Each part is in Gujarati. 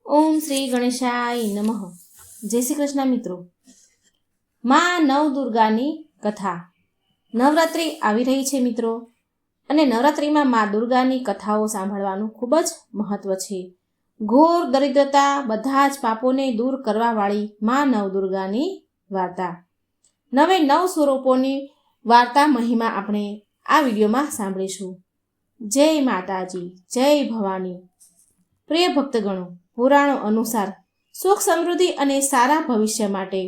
ઓમ શ્રી ગણેશાય નમઃ. જય શ્રી કૃષ્ણ મિત્રો. માં નવદુર્ગાની કથા. નવરાત્રિ આવી રહી છે મિત્રો, અને નવરાત્રિમાં માં દુર્ગાની કથાઓ સાંભળવાનું ખૂબ જ મહત્વ છે. ઘોર દરિદ્રતા બધા જ પાપોને દૂર કરવાવાળી માં નવદુર્ગાની વાર્તા. 9 સ્વરૂપોની વાર્તા મહિમા આપણે આ વિડીયોમાં સાંભળીશું. જય માતાજી, જય ભવાની. પ્રિય ભક્તગણો, પુરાણો અનુસાર સુખ સમૃદ્ધિ અને સારા ભવિષ્ય માટે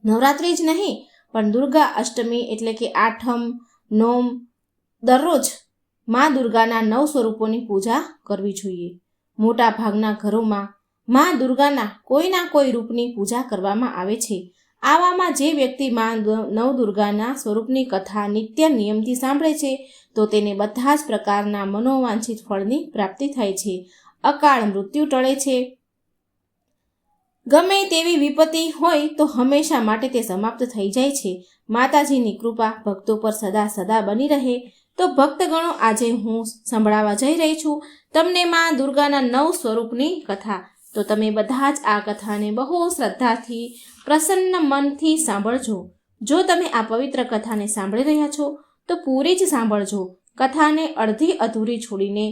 નવરાત્રિ જ નહીં પણ દુર્ગા અષ્ટમી એટલે કે આઠમ, નોમ દરરોજ મા દુર્ગાના 9 સ્વરૂપોની પૂજા કરવી જોઈએ. મોટા ભાગના ઘરોમાં મા દુર્ગાના કોઈના કોઈ રૂપની પૂજા કરવામાં આવે છે. આવામાં જે વ્યક્તિ મા નવદુર્ગાના સ્વરૂપની કથા નિત્ય નિયમથી સાંભળે છે તો તેને બધા જ પ્રકારના મનોવાંછિત ફળની પ્રાપ્તિ થાય છે. અકાળ મૃત્યુ ટળે છે. ગમે તેવી વિપત્તિ હોય તો હંમેશા માટે તે સમાપ્ત થઈ જાય છે. માતાજીની કૃપા ભક્તો પર સદા સદા બની રહે. તો ભક્તગણો, આજે હું સંભળાવવા જઈ રહી છું તમને મા દુર્ગાના 9 સ્વરૂપની કથા. તો તમે બધા જ આ કથાને બહુ શ્રદ્ધાથી, પ્રસન્ન મનથી સાંભળજો. જો તમે આ પવિત્ર કથાને સાંભળી રહ્યા છો તો પૂરી જ સાંભળજો. કથાને અડધી અધૂરી છોડીને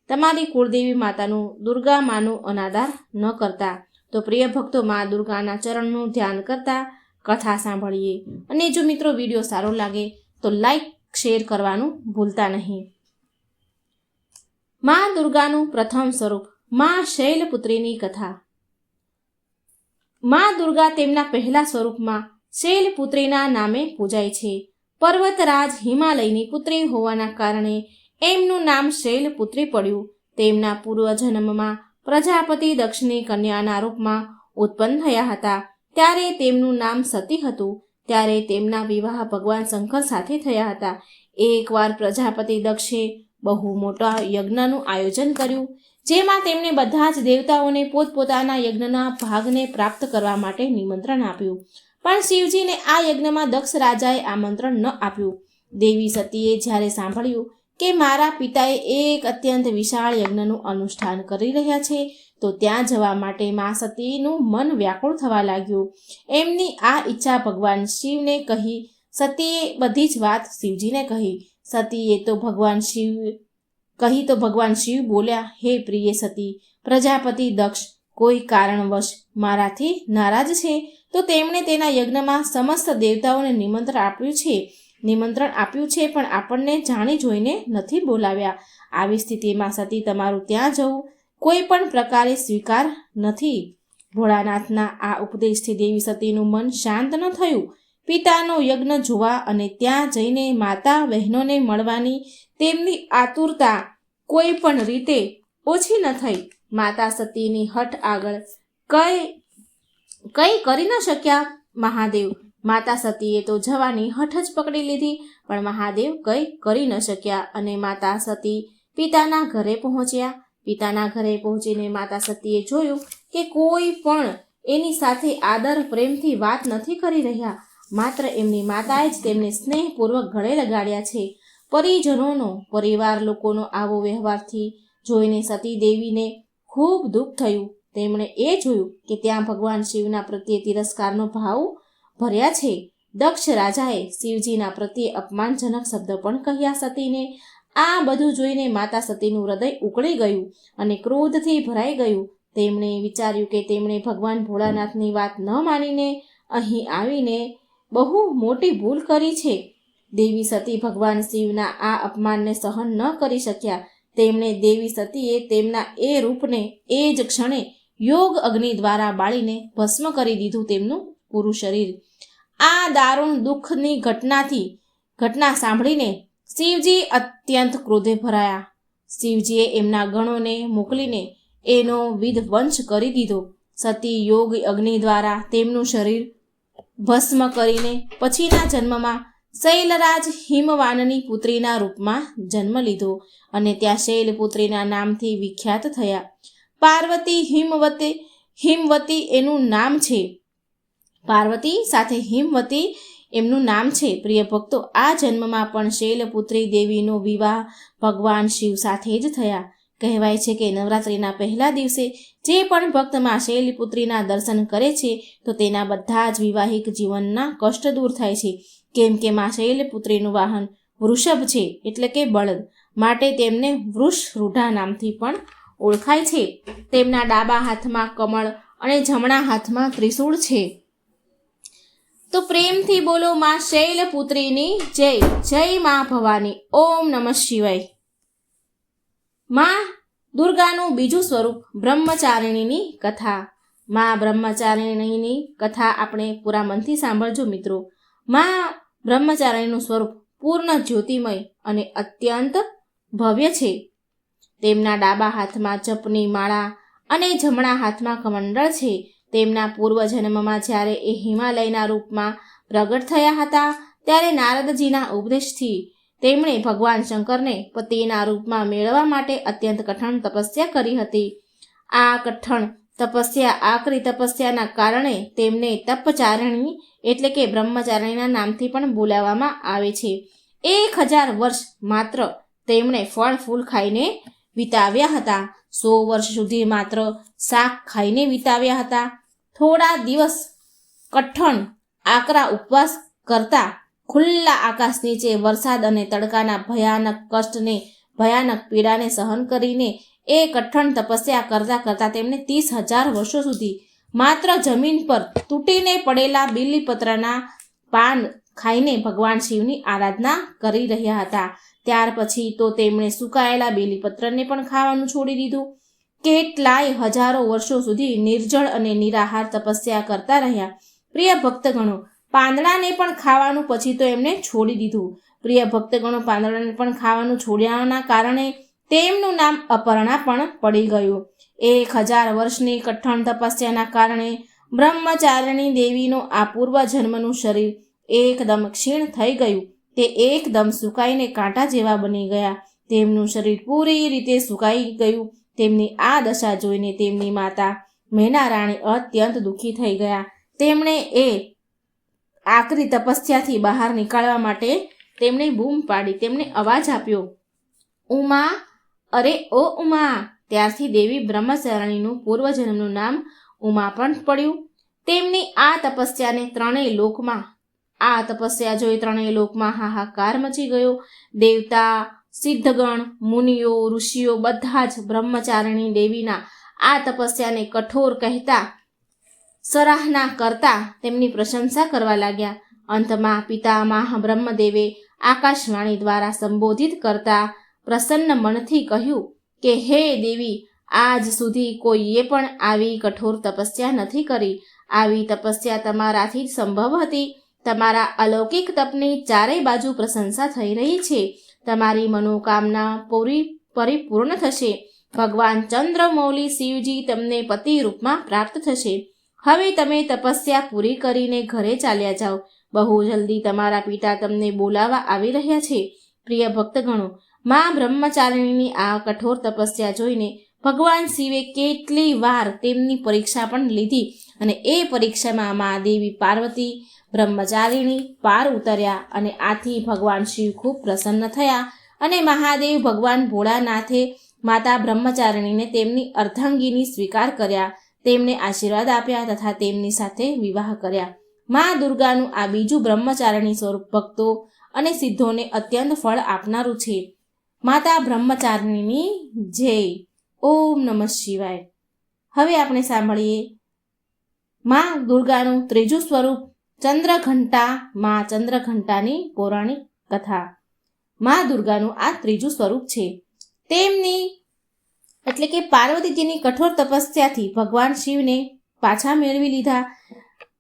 તમારી કુળદેવી માતાનું, દુર્ગા માનું અનાદર ન કરતા. તો પ્રિય ભક્તો, મા દુર્ગાના ચરણનું ધ્યાન કરતા કથા સાંભળીએ. અને જો મિત્રો વિડીયો સારો લાગે તો લાઈક, શેર કરવાનું ભૂલતા નહીં. મા દુર્ગાનું પ્રથમ સ્વરૂપ મા શૈલપુત્રીની કથા. મા દુર્ગા તેમના પહેલા સ્વરૂપમાં શૈલપુત્રીના નામે પૂજાય છે. પર્વતરાજ હિમાલયની પુત્રી હોવાના કારણે એમનું નામ શૈલપુત્રી પડ્યું. તેમના પૂર્વજન્મમાં પ્રજાપતિ દક્ષની કન્યાના રૂપમાં ઉત્પન્ન થયા હતા. ત્યારે તેમનું નામ સતી હતું. ત્યારે તેમના વિવાહ ભગવાન શંકર સાથે થયા હતા. એકવાર પ્રજાપતિ દક્ષે બહુ મોટા યજ્ઞનું આયોજન કર્યું, જેમાં તેમણે બધા જ દેવતાઓને પોતપોતાના યજ્ઞના ભાગને પ્રાપ્ત કરવા માટે નિમંત્રણ આપ્યું. પણ શિવજીને આ યજ્ઞમાં દક્ષ રાજાએ આમંત્રણ ન આપ્યું. દેવી સતીએ જ્યારે સાંભળ્યું કે મારા પિતાએ એક અત્યંત વિશાળ યજ્ઞનું અનુષ્ઠાન કરી રહ્યા છે તો ત્યાં જવા માટે મા સતીનું મન વ્યાકુળ થવા લાગ્યું. એમની આ ઈચ્છા ભગવાન શિવને કહી. સતીએ બધી જ વાત શિવજીને કહી. સતીએ તો ભગવાન શિવ બોલ્યા, હે પ્રિય સતી, પ્રજાપતિ દક્ષ કોઈ કારણવશ મારાથી નારાજ છે તો તેમણે તેના યજ્ઞમાં સમસ્ત દેવતાઓને નિમંત્રણ આપ્યું છે પણ આપણને જાણી જોઈને નથી બોલાવ્યા. આવી સ્થિતિમાં સતી તમારું ત્યાં જવું કોઈ પણ પ્રકારે સ્વીકાર નથી. ભોળાનાથના આ ઉપદેશથી દેવી સતીનું મન શાંત ન થયું. પિતાનો યજ્ઞ જોવા અને ત્યાં જઈને માતા બહેનોને મળવાની તેમની આતુરતા કોઈ પણ રીતે ઓછી ન થઈ. માતા સતીની હઠ આગળ કંઈ કરી ન શક્યા મહાદેવ. માતા સતીએ તો જવાની હઠ જ પકડી લીધી, પણ મહાદેવ કંઈ કરી ન શક્યા અને માતા સતી પિતાના ઘરે પહોંચ્યા. પિતાના ઘરે પહોંચીને માતા સતીએ જોયું કે કોઈ પણ એની સાથે આદર પ્રેમથી વાત નથી કરી રહ્યા. માત્ર એમની માતાએ જ તેમને સ્નેહપૂર્વક ગળે લગાડ્યા છે. પરિજનોનો, પરિવાર લોકોનો આવો વ્યવહારથી જોઈને સતી દેવીને ખૂબ દુઃખ થયું. તેમણે એ જોયું કે ત્યાં ભગવાન શિવના પ્રત્યે તિરસ્કારનો ભાવ ભર્યા છે. દક્ષ રાજાએ શિવજીના પ્રત્યે અપમાનજનક શબ્દ પણ કહ્યા સતીને. આ બધું જોઈને માતા સતીનું હૃદય ઉકળી ગયું અને ક્રોધથી ભરાઈ ગયું. તેમણે વિચાર્યું કે તેમણે ભગવાન ભોળાનાથની વાત ન માનીને અહીં આવીને બહુ મોટી ભૂલ કરી છે. દેવી સતી ભગવાન શિવના આ અપમાનને સહન ન કરી શક્યા. તેમણે દેવી સતીએ તેમના એ રૂપને એ જ ક્ષણે યોગ અગ્નિ દ્વારા બાળીને ભસ્મ કરી દીધું તેમનું પૂરું શરીર. આ દારૂણ દુઃખની ઘટના સાંભળીને શિવજી અત્યંત ક્રોધે ભરાયા. શિવજીએ એમના ગણોને મોકલીને એનો વિધ્વંસ કરી દીધો. સતી યોગ અગ્નિ દ્વારા તેમનું શરીર ભસ્મ કરીને પછીના જન્મમાં શૈલરાજ હિમવાનની પુત્રીના રૂપમાં જન્મ લીધો અને ત્યાં શૈલપુત્રીના નામથી વિખ્યાત થયા. પાર્વતી હિમવતી એનું નામ છે. પાર્વતી સાથે હિમવતી એમનું નામ છે. પ્રિય ભક્તો, આ જન્મમાં પણ શૈલપુત્રી દેવીનો વિવાહ ભગવાન શિવ સાથે જ થયા. કહેવાય છે કે નવરાત્રિના પહેલા દિવસે જે પણ ભક્ત માં શૈલપુત્રીના દર્શન કરે છે તો તેના બધા જ વિવાહિક જીવનના કષ્ટ દૂર થાય છે, કેમ કે માં શૈલપુત્રીનું વાહન વૃષભ છે એટલે કે બળદ, માટે તેમને વૃષરૂઢા નામથી પણ ઓળખાય છે. તેમના ડાબા હાથમાં કમળ અને જમણા હાથમાં ત્રિશૂળ છે. તો પ્રેમથી બોલો માં શૈલપુત્રીની જય. જય માં ભવાની. ઓમ નમઃ શિવાય. માં દુર્ગાનું બીજું સ્વરૂપ બ્રહ્મચારિણીની કથા. માં બ્રહ્મચારિણીની કથા આપણે પૂરા મનથી સાંભળજો મિત્રો. માં બ્રહ્મચારિણીનું સ્વરૂપ પૂર્ણ જ્યોતિમય અને અત્યંત ભવ્ય છે. તેમના ડાબા હાથમાં જપની માળા અને જમણા હાથમાં કમંડળ છે. તેમના પૂર્વજન્મમાં જ્યારે એ હિમાલયના રૂપમાં પ્રગટ થયા હતા ત્યારે નારદજીના ઉપદેશથી તેમણે ભગવાન શંકરને પતિના રૂપમાં મેળવવા માટે અત્યંત કઠણ તપસ્યા કરી હતી. આ કઠણ તપસ્યા, આકરી તપસ્યાના કારણે તેમને તપચારિણી એટલે કે બ્રહ્મચારિણીના નામથી પણ બોલાવવામાં આવે છે. 1000 વર્ષ માત્ર તેમણે ફળ ફૂલ ખાઈને વિતાવ્યા હતા. 100 વર્ષ સુધી માત્ર શાક ખાઈને વિતાવ્યા હતા. થોડા દિવસ કઠણ આકરા ઉપવાસ કરતા ખુલ્લા આકાશ નીચે વરસાદ અને તડકાના ભયાનક કષ્ટને, ભયાનક પીડાને સહન કરીને એ કઠણ તપસ્યા કરતા તેમને 30,000 વર્ષો સુધી માત્ર જમીન પર તૂટીને પડેલા બીલીપત્રના પાન ખાઈને ભગવાન શિવની આરાધના કરી રહ્યા હતા. ત્યાર પછી તો તેમણે સુકાયેલા બીલીપત્રને પણ ખાવાનું છોડી દીધું. કેટલાય હજારો વર્ષો સુધી નિર્જળ અને નિરાહાર તપસ્યા કરતા રહ્યા. પ્રિય ભક્તગણો, પાંદડાને પણ ખાવાનું પછી તો એમને છોડી દીધું. પ્રિય ભક્તગણો, પાંદડાને પણ ખાવાનું છોડ્યાના કારણે તેમનું નામ અપર્ણા પણ પડી ગયું. 1000 વર્ષની કઠણ તપસ્યાના કારણે બ્રહ્મચારિણી દેવીનું આ પૂર્વજન્મનું શરીર એકદમ ક્ષીણ થઈ ગયું. તે એકદમ સુકાઈને કાંટા જેવા બની ગયા. તેમનું શરીર પૂરી રીતે સુકાઈ ગયું. તેમની આ દશા જોઈને તેમની માતા મેના રાણી અત્યંત દુઃખી થઈ ગયા. તેમણે એ આકરી તપસ્યાથી બહાર નીકળવા માટે તેમણે બૂમ પાડી, તેમણે અવાજ આપ્યો, ઉમા, અરે ઓ ઉમા. ત્યારથી દેવી બ્રહ્મચારિણીનું પૂર્વજન્મનું નામ ઉમા પણ પડ્યું. તેમની આ તપસ્યા જોઈ ત્રણેય લોકમાં હાહાકાર મચી ગયો. દેવતા, સિદ્ધગણ, મુનિઓ, ઋષિઓ બધા જ બ્રહ્મચારિણી દેવીના આ તપસ્યાને કઠોર કહેતા, સરાહના કરતા તેમની પ્રશંસા કરવા લાગ્યા. અંતમાં પિતામહ બ્રહ્મદેવે આકાશવાણી દ્વારા સંબોધિત કરતા પ્રસન્ન મનથી કહ્યું કે હે દેવી, આજ સુધી કોઈએ પણ આવી કઠોર તપસ્યા નથી કરી. આવી તપસ્યા તમારાથી જ સંભવ હતી. તમારા અલૌકિક તપની ચારેય બાજુ પ્રશંસા થઈ રહી છે. તમારી મનોકામના પરિપૂર્ણ થશે. ભગવાન ચંદ્રમૌલી શિવજી તમને પતિ રૂપમાં પ્રાપ્ત થશે. હવે તમે તપસ્યા પૂરી કરીને ઘરે ચાલ્યા જાઓ. બહુ જલ્દી તમારા પિતા તમને બોલાવવા આવી રહ્યા છે. પ્રિય ભક્તગણો, માં બ્રહ્મચારિણીની આ કઠોર તપસ્યા જોઈને ભગવાન શિવે કેટલી વાર તેમની પરીક્ષા પણ લીધી અને એ પરીક્ષામાં મા દેવી પાર્વતી બ્રહ્મચારિણી પાર ઉતર્યા અને આથી ભગવાન શિવ ખૂબ પ્રસન્ન થયા અને મહાદેવ ભગવાન ભોળાનાથે માતા બ્રહ્મચારિણીને તેમની અર્ધાંગીની સ્વીકાર કર્યા. તેમને આશીર્વાદ આપ્યા તથા તેમની સાથે વિવાહ કર્યા. મા દુર્ગાનું આ બીજું બ્રહ્મચારિણી સ્વરૂપ ભક્તો અને સિદ્ધોને અત્યંત ફળ આપનારું છે. માતા બ્રહ્મચારિણીની જય. ઓમ નમઃ શિવાય. હવે આપણે સાંભળીએ મા દુર્ગાનું ત્રીજું સ્વરૂપ ચંદ્રઘંટા. મા ચંદ્રઘંટાની પૌરાણિક કથા. મા દુર્ગાનું આ ત્રીજું સ્વરૂપ છે. તેમની એટલે કે પાર્વતીજીની કઠોર તપસ્યાથી ભગવાન શિવને પાછા મેળવી લીધા.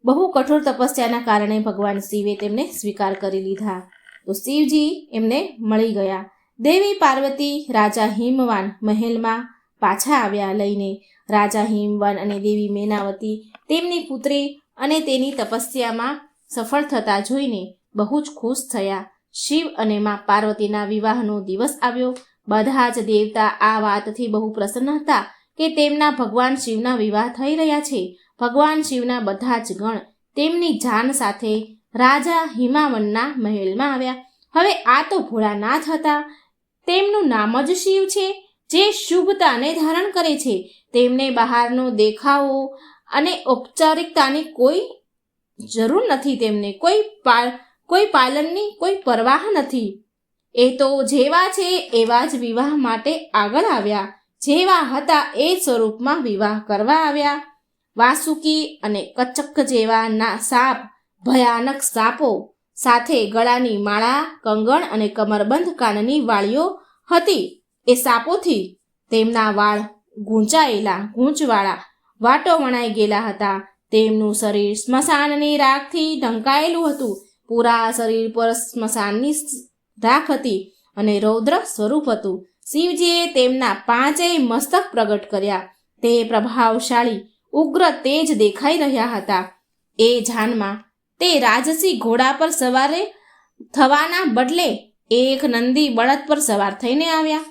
બહુ કઠોર તપસ્યાના કારણે ભગવાન શિવે તેમને સ્વીકાર કરી લીધા. તો શિવજી એમને મળી ગયા. દેવી પાર્વતી રાજા હિમવાન મહેલમાં પાછા આવ્યા લઈને. રાજા હિમવાન અને દેવી મેનાવતી તેમની પુત્રી અને તેની તપસ્યામાં સફળ થતા જોઈને બહુ જ ખુશ થયા. શિવ અને મા પાર્વતીના વિવાહનો દિવસ આવ્યો. બધા જ દેવતા આ વાતથી બહુ પ્રસન્ન હતા કે તેમના ભગવાન શિવના વિવાહ થઈ રહ્યા છે. ભગવાન શિવના બધા જ ગણ તેમની જાન સાથે રાજા હિમાવનના મહેલમાં આવ્યા. હવે આ તો ભોળાનાથ હતા. તેમનું નામ જ શિવ છે. જે શુભતાને ધારણ કરે છે. તેમને બહારનો દેખાવો અને ઔપચારિકતાની કોઈ જરૂર નથી. તેમને કોઈ પાલનની કોઈ પરવાહ નથી. એ તો જેવા છે એવા જ વિવાહ માટે આગળ આવ્યા. જેવા હતા એ સ્વરૂપમાં વિવાહ કરવા આવ્યા. વાસુકી અને કચક જેવા સાપ, ભયાનક સાપો સાથે ગળાની માળા, કંગણ અને કમરબંધ કાનની વાળીઓ હતી. એ સાપોથી તેમના વાળ ગૂંચવાળા વાટો વણાઈ ગયેલા હતા. તેમનું શરીર સ્મશાનની રાખથી ઢંકાયેલું હતું. પૂરા શરીર પર સ્મશાનની રાખ હતી અને રૌદ્ર સ્વરૂપ હતું. શિવજીએ તેમના 5 મસ્તક પ્રગટ કર્યા. તે પ્રભાવશાળી ઉગ્ર તેજ દેખાઈ રહ્યા હતા. એ જાનમાં તે રાજસી ઘોડા પર સવાર થવાના બદલે એક નંદી બળદ પર સવાર થઈને આવ્યા.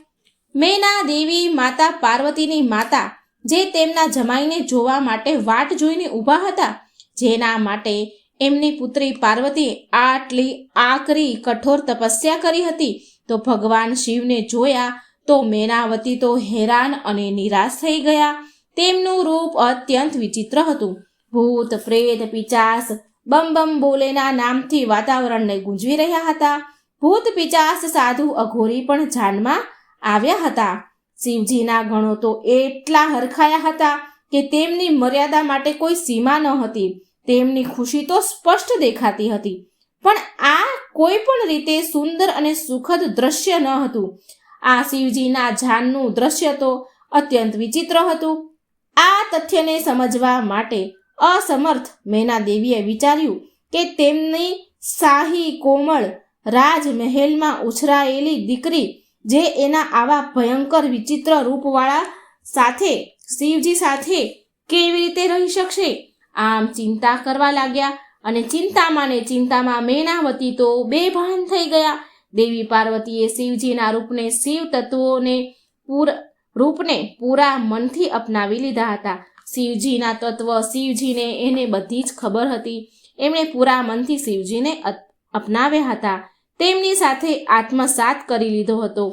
મેના દેવી માતા પાર્વતીની માતા, જે તેમના જમાઈને જોવા માટે વાટ જોઈને ઊભા હતા, જેના માટે એમની પુત્રી પાર્વતીએ આટલી આકરી કઠોર તપસ્યા કરી હતી, તો ભગવાન શિવને જોયા તો મેનાવતી તો હેરાન અને નિરાશ થઈ ગયા. તેમનું રૂપ અત્યંત વિચિત્ર હતું. ભૂત, પ્રેત, પિચાસ બમ બમ બોલેના નામથી વાતાવરણને ગુંજવી રહ્યા હતા. ભૂત, પિચાસ, સાધુ, અઘોરી પણ જાનમાં આવ્યા હતા. શિવજીના ગણો તો એટલા હરખાયા હતા કે તેમની મર્યાદા માટે કોઈ સીમા ન હતી. તેમની ખુશી તો સ્પષ્ટ દેખાતી હતી, પણ આ કોઈ પણ રીતે સુંદર અને સુખદ દ્રશ્ય ન હતું. આ શિવજીના જાનનું દ્રશ્ય તો અત્યંત વિચિત્ર હતું. આ તથ્યને સમજવા માટે અસમર્થ મેના દેવીએ વિચાર્યું કે તેમની શાહી કોમળ રાજમહેલમાં ઉછરાયેલી દીકરી, જે એના આવા ભયંકર વિચિત્ર રૂપવાળા સાથે શિવજી સાથે કેવી રીતે રહી શકશે? આમ ચિંતા કરવા લાગ્યા અને ચિંતામાં મેનાવતી તો બેભાન થઈ ગયા. દેવી પાર્વતીએ શિવજીના રૂપને શિવ તત્વોને રૂપને પૂરા મનથી અપનાવી લીધા હતા. શિવજીના તત્વ શિવજીને એને બધી જ ખબર હતી. એમણે પૂરા મનથી શિવજીને અપનાવ્યા હતા. તેમની સાથે આત્મસાત કરી લીધો હતો.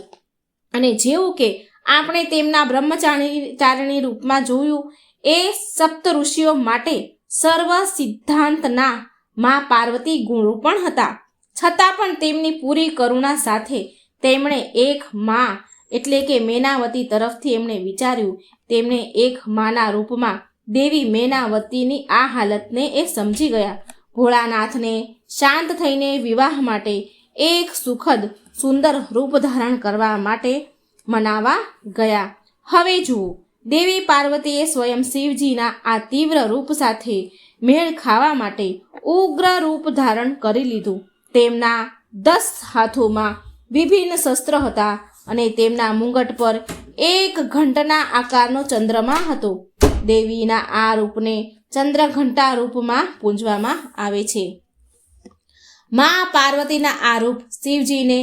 અને જેવું કે આપણે તેમના બ્રહ્મચારિણી રૂપમાં જોયું, એ સપ્ત ઋષિઓ માટે સર્વ સિદ્ધાંતના માં પાર્વતી ગુરુ પણ હતા. છતાં પણ તેમની પૂરી કરુણા સાથે તેમણે એક માં એટલે કે મેનાવતી તરફથી એમણે વિચાર્યું. તેમણે એક માના રૂપમાં દેવી મેનાવતીની આ હાલતને એ સમજી ગયા. ભોળાનાથને શાંત થઈને વિવાહ માટે એક સુખદ સુંદર રૂપ ધારણ કરવા માટે મનાવા ગયા. હવે જુઓ, દેવી પાર્વતીએ સ્વયં શિવજીના આ તીવ્ર રૂપ સાથે મેળ ખાવા માટે ઉગ્ર રૂપ ધારણ કરી લીધું. તેમના 10 હાથોમાં વિભિન્ન શસ્ત્ર હતા અને તેમના મુંગટ પર એક ઘંટના આકારનો ચંદ્રમા હતો. દેવીના આ રૂપને ચંદ્રઘંટા રૂપમાં પૂજવામાં આવે છે. મા પાર્વતીના આ રૂપ શિવજીને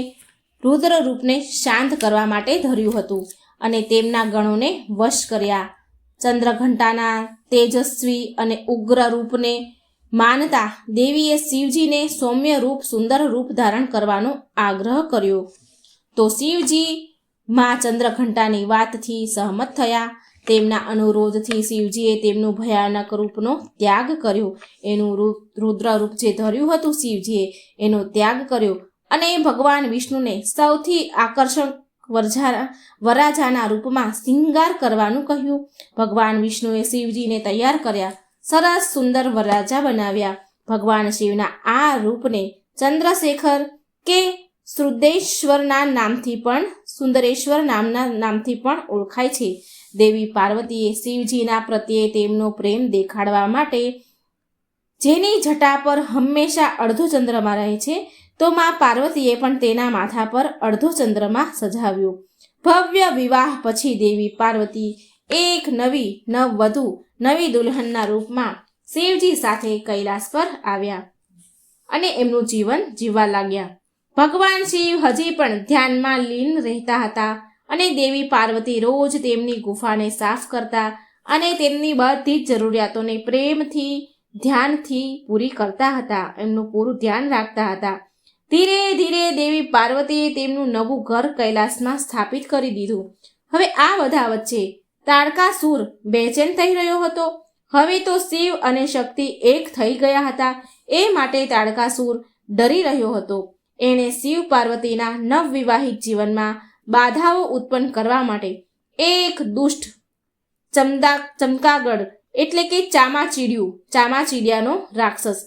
રુદ્ર રૂપને શાંત કરવા માટે ધર્યું હતું અને તેમના ગણોને વશ કર્યા. ચંદ્રઘંટાના તેજસ્વી અને ઉગ્ર રૂપને માનતા દેવીએ શિવજીને સૌમ્ય રૂપ સુંદર રૂપ ધારણ કરવાનો આગ્રહ કર્યો. તો શિવજી મા ચંદ્રઘંટાની વાતથી સહમત થયા. તેમના અનુરોધથી શિવજીએ તેમનું ભયાનક રૂપનો ત્યાગ કર્યો. એનું રુદ્ર રૂપ જે ધર્યું હતું શિવજીએ એનો ત્યાગ કર્યો અને ભગવાન વિષ્ણુને સૌથી આકર્ષક વરરાજાના રૂપમાં શિંગાર કરવાનું કહ્યું. ભગવાન વિષ્ણુએ શિવજીને તૈયાર કર્યા. સરસ સુંદર વરરાજા બનાવ્યા. ભગવાન શિવના આ રૂપને ચંદ્રશેખર કે સુંદરેશ્વરના નામથી પણ ઓળખાય છે. દેવી પાર્વતીએ શિવજીના પ્રત્યે તેમનો પ્રેમ દેખાડવા માટે, જેની જટા પર હંમેશા અડધો ચંદ્રમા રહે છે, તો મા પાર્વતીએ પણ તેના માથા પર અડધો ચંદ્રમા સજાવ્યો. ભવ્ય વિવાહ પછી દેવી પાર્વતી એક નવવધુ નવી દુલ્હનના રૂપમાં શિવજી સાથે કૈલાસ પર આવ્યા અને એમનું જીવન જીવવા લાગ્યા. ભગવાન શિવ હજી પણ ધ્યાનમાં લીન રહેતા હતા અને દેવી પાર્વતી રોજ તેમની ગુફાને સાફ કરતા અને તેમની બધી જ જરૂરિયાતોને પ્રેમથી ધ્યાનથી પૂરી કરતા હતા. એમનું પૂરું ધ્યાન રાખતા હતા. ધીરે ધીરે દેવી પાર્વતીએ તેમનું નવું ઘર કૈલાસમાં સ્થાપિત કરી દીધું. હવે આ બધા વચ્ચે તાડકાસુર બેચેન થઈ રહ્યો હતો. હવે તો શિવ અને શક્તિ એક થઈ ગયા હતા. એ માટે તાડકાસુર ડરી રહ્યો હતો. એણે શિવ પાર્વતીના નવવિવાહિક જીવનમાં બાધાઓ ઉત્પન્ન કરવા માટે એક દુષ્ટ ચમકાગળ એટલે કે ચામાચીડિયાનો રાક્ષસ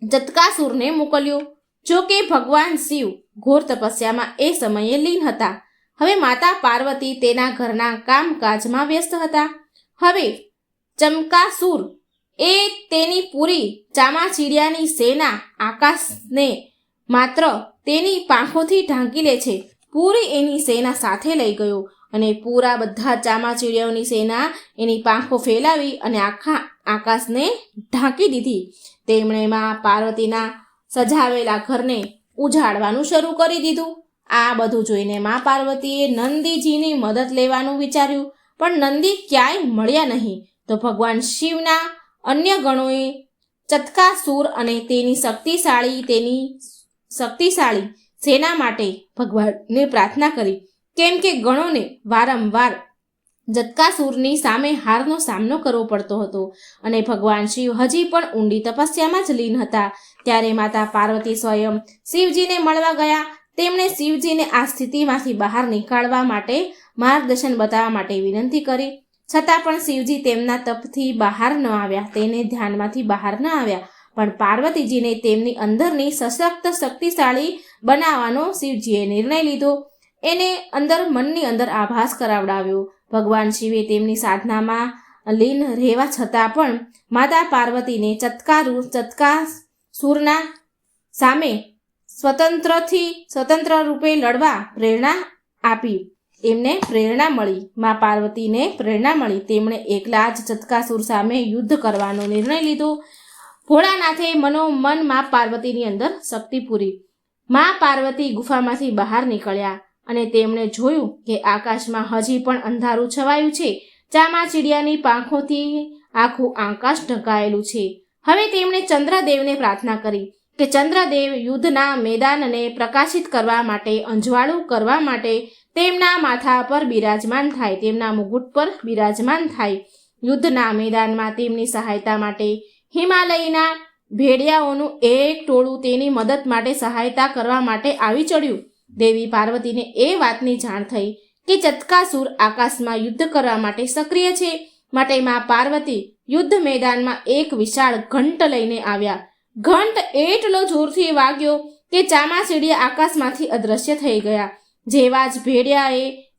જટકાસુરને મોકલ્યો. જો કે ભગવાન શિવ ઘોર તપસ્યામાં એ સમયે લીન હતા. હવે માતા પાર્વતી તેના ઘરના કામકાજમાં વ્યસ્ત હતા. હવે ચમકાસુર એ તેની પૂરી ચામાચીડિયાની સેના આકાશને માત્ર તેની પાંખોથી ઢાંકી લે છે. પૂરી એની સેના સાથે લઈ ગયો અને પૂરા બધા ચામાચીડિયાઓની સેના એની પાંખો ફેલાવી અને આખા આકાશને ઢાંકી દીધી. તેમણે માં પાર્વતીના સજાવેલા ઘરને ઉજાડવાનું શરૂ કરી દીધું. આ બધું જોઈને માં પાર્વતીએ નંદીજીની મદદ લેવાનું વિચાર્યું, પણ નંદી ક્યાંય મળ્યા નહીં. તો ભગવાન શિવના અન્ય ગણોએ ચતકાસુર અને તેની શક્તિશાળી સેના માટે ભગવાનને પ્રાર્થના કરી, કેમ કે ગણોને વારંવાર જટકાસુરની સામે હારનો સામનો કરવો પડતો હતો અને ભગવાન શિવ હજી પણ ઊંડી તપસ્યામાં જ લીન હતા. ત્યારે માતા પાર્વતી સ્વયં શિવજીને મળવા ગયા. તેમણે શિવજીને આ સ્થિતિમાંથી બહાર નીકાળવા માટે માર્ગદર્શન બતાવવા માટે વિનંતી કરી. છતાં પણ શિવજી તેમના તપથી બહાર ન આવ્યા, તેને ધ્યાનમાંથી બહાર ન આવ્યા. પણ પાર્વતીજીને તેમની અંદરની સશક્ત શક્તિશાળી બનાવવાનો શિવજીએ નિર્ણય લીધો. એને મનની અંદર આભાસ કરાવડાવ્યો. ભગવાન શિવે તેમની સાધનામાં લીન રહેવા છતાં પણ માતા પાર્વતીને ચતકાસુરના સામે સ્વતંત્ર રૂપે લડવા પ્રેરણા આપી. એમને પ્રેરણા મળી, મા પાર્વતીને પ્રેરણા મળી. તેમણે એકલા જ ચતકાસુર સામે યુદ્ધ કરવાનો નિર્ણય લીધો. ભોળાનાથે મનોમન મા પાર્વતીની અંદર શક્તિ પૂરી. મા પાર્વતી ગુફામાંથી બહાર નીકળ્યા અને તેમણે જોયું કે આકાશમાં હજી પણ અંધારું છવાયું છે. ચામાચીડિયાની પાંખોથી આખું આકાશ ઢંકાયેલું છે. હવે તેમણે ચંદ્રદેવને પ્રાર્થના કરી કે ચંદ્રદેવ યુદ્ધના મેદાનને પ્રકાશિત કરવા માટે, અંજવાળું કરવા માટે તેમના માથા પર બિરાજમાન થાય, તેમના મુગુટ પર બિરાજમાન થાય. યુદ્ધના મેદાનમાં તેમની સહાયતા માટે હિમાલયના ભેડિયાઓનું એક ટોળું તેની મદદ માટે સહાયતા કરવા માટે આવી ચડ્યું. દેવી પાર્વતીને એ વાતની જાણ થઈ કે ચતકાસુર આકાશમાં યુદ્ધ કરવા માટે સક્રિય છે. માટે માં પાર્વતી યુદ્ધ મેદાનમાં એક વિશાળ ઘંટ લઈને આવ્યા. ઘંટ એટલો જોરથી વાગ્યો કે ચામાચીડિયા આકાશમાંથી અદૃશ્ય થઈ ગયા.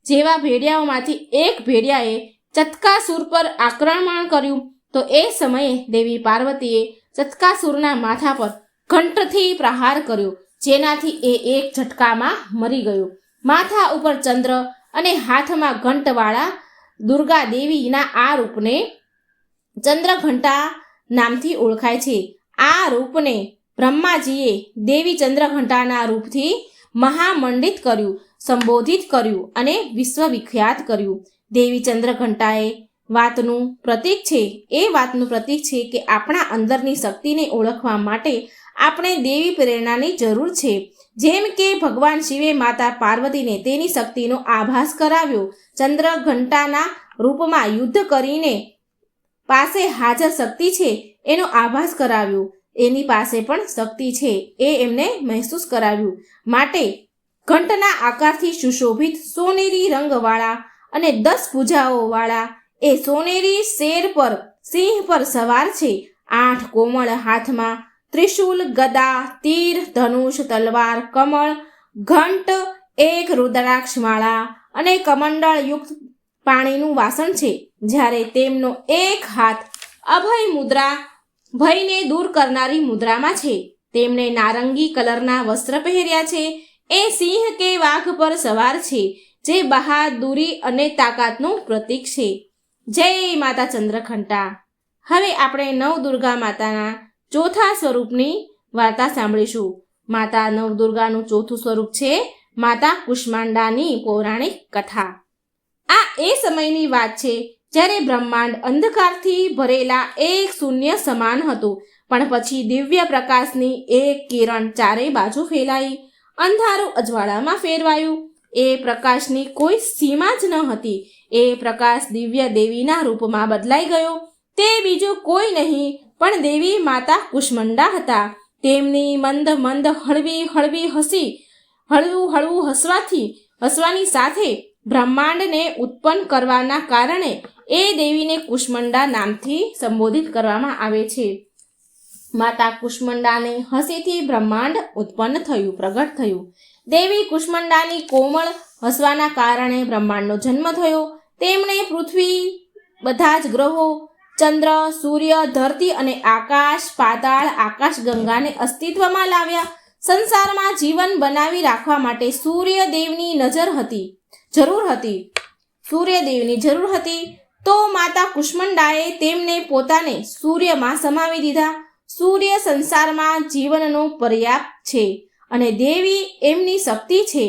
જેવા ભેડિયાઓમાંથી એક ભેડિયાએ ચતકાસુર પર આક્રમણ કર્યું તો એ સમયે દેવી પાર્વતીએ ચતકાસુરના માથા પર ઘંટથી પ્રહાર કર્યો, જેનાથી એ એક ઝટકામાં મરી ગયો. માથા ઉપર ચંદ્ર અને હાથમાં ઘંટવાળા દુર્ગા દેવીના આ રૂપને ચંદ્રઘંટા નામથી ઓળખાય છે. આ રૂપને બ્રહ્માજીએ દેવી ચંદ્રઘંટાના રૂપથી મહામંડિત કર્યું, સંબોધિત કર્યું અને વિશ્વવિખ્યાત કર્યું. દેવી ચંદ્રઘંટાએ વાતનું પ્રતીક છે કે આપણા અંદરની શક્તિને ઓળખવા માટે આપણે દેવી પ્રેરણાની જરૂર છે. જેમ કે ભગવાન શિવે માતા પાર્વતીને તેની શક્તિનો આભાસ કરાવ્યો. ચંદ્રઘંટાના રૂપમાં યુદ્ધ કરીને પાસે હાજર શક્તિ છે એનો આભાસ કરાવ્યો. એની પાસે પણ શક્તિ છે એ એમને મહેસૂસ કરાવ્યું. માટે ઘંટના આકારથી સુશોભિત સોનેરી રંગવાળા અને 10 ભુજાઓવાળા એ સોનેરી શેર પર સિંહ પર સવાર છે. 8 કોમળ હાથમાં ત્રિશૂલ, ગદા, તીર, ધનુષ, તલવાર, કમળ, ઘંટ, એક રુદ્રાક્ષ માળા અને કમંડળ યુક્ત પાણીનું વાસણ છે. જ્યારે તેમનો એક હાથ અભય મુદ્રા, ભયને દૂર કરનારી મુદ્રામાં છે. તેમણે નારંગી કલરના વસ્ત્ર પહેર્યા છે. એ સિંહ કે વાઘ પર સવાર છે, જે બહાદુરી અને તાકાતનું પ્રતીક છે. જય માતા ચંદ્રઘંટા. હવે આપણે નવદુર્ગા માતાના ચોથા સ્વરૂપની વાર્તા સાંભળીશું. માતા નવદુર્ગાનું ચોથું સ્વરૂપ છે માતા કુષ્માંડાની પૌરાણિક કથા. આ એ સમયની વાત છે જ્યારે બ્રહ્માંડ અંધકારથી ભરેલા એક શૂન્ય સમાન હતું. પણ પછી દિવ્ય પ્રકાશની એક કિરણ ચારે બાજુ ફેલાઈ, અંધારું અજવાળામાં ફેરવાયું. એ પ્રકાશની કોઈ સીમા જ ન હતી. એ પ્રકાશ દિવ્ય દેવીના રૂપમાં બદલાઈ ગયો. તે બીજું કોઈ નહીં પણ દેવી માતા કુષ્માંડા હતા. તેમની મંદ મંદ હળવી હળવી હસી, હળવું હળવું હસવાની સાથે બ્રહ્માંડને ઉત્પન્ન કરવાના કારણે એ દેવીને કુષ્માંડા નામથી સંબોધિત કરવામાં આવે છે. માતા કુષ્માંડાની હસીથી બ્રહ્માંડ ઉત્પન્ન થયું, પ્રગટ થયું. દેવી કુષ્માંડાની કોમળ હસવાના કારણે બ્રહ્માંડનો જન્મ થયો. તેમણે પૃથ્વી, બધા જ ગ્રહો, ચંદ્ર, સૂર્ય, ધરતી અને આકાશ, પાતાળ, આકાશગંગાને અસ્તિત્વમાં લાવ્યા. સંસારમાં જીવન બનાવી રાખવા માટે સૂર્યદેવની જરૂર હતી. તો માતા કુષ્માંડાએ તેમને પોતાને સૂર્યમાં સમાવી દીધા. સૂર્ય સંસારમાં જીવનનો પર્યાપ્ત છે અને દેવી એમની શક્તિ છે.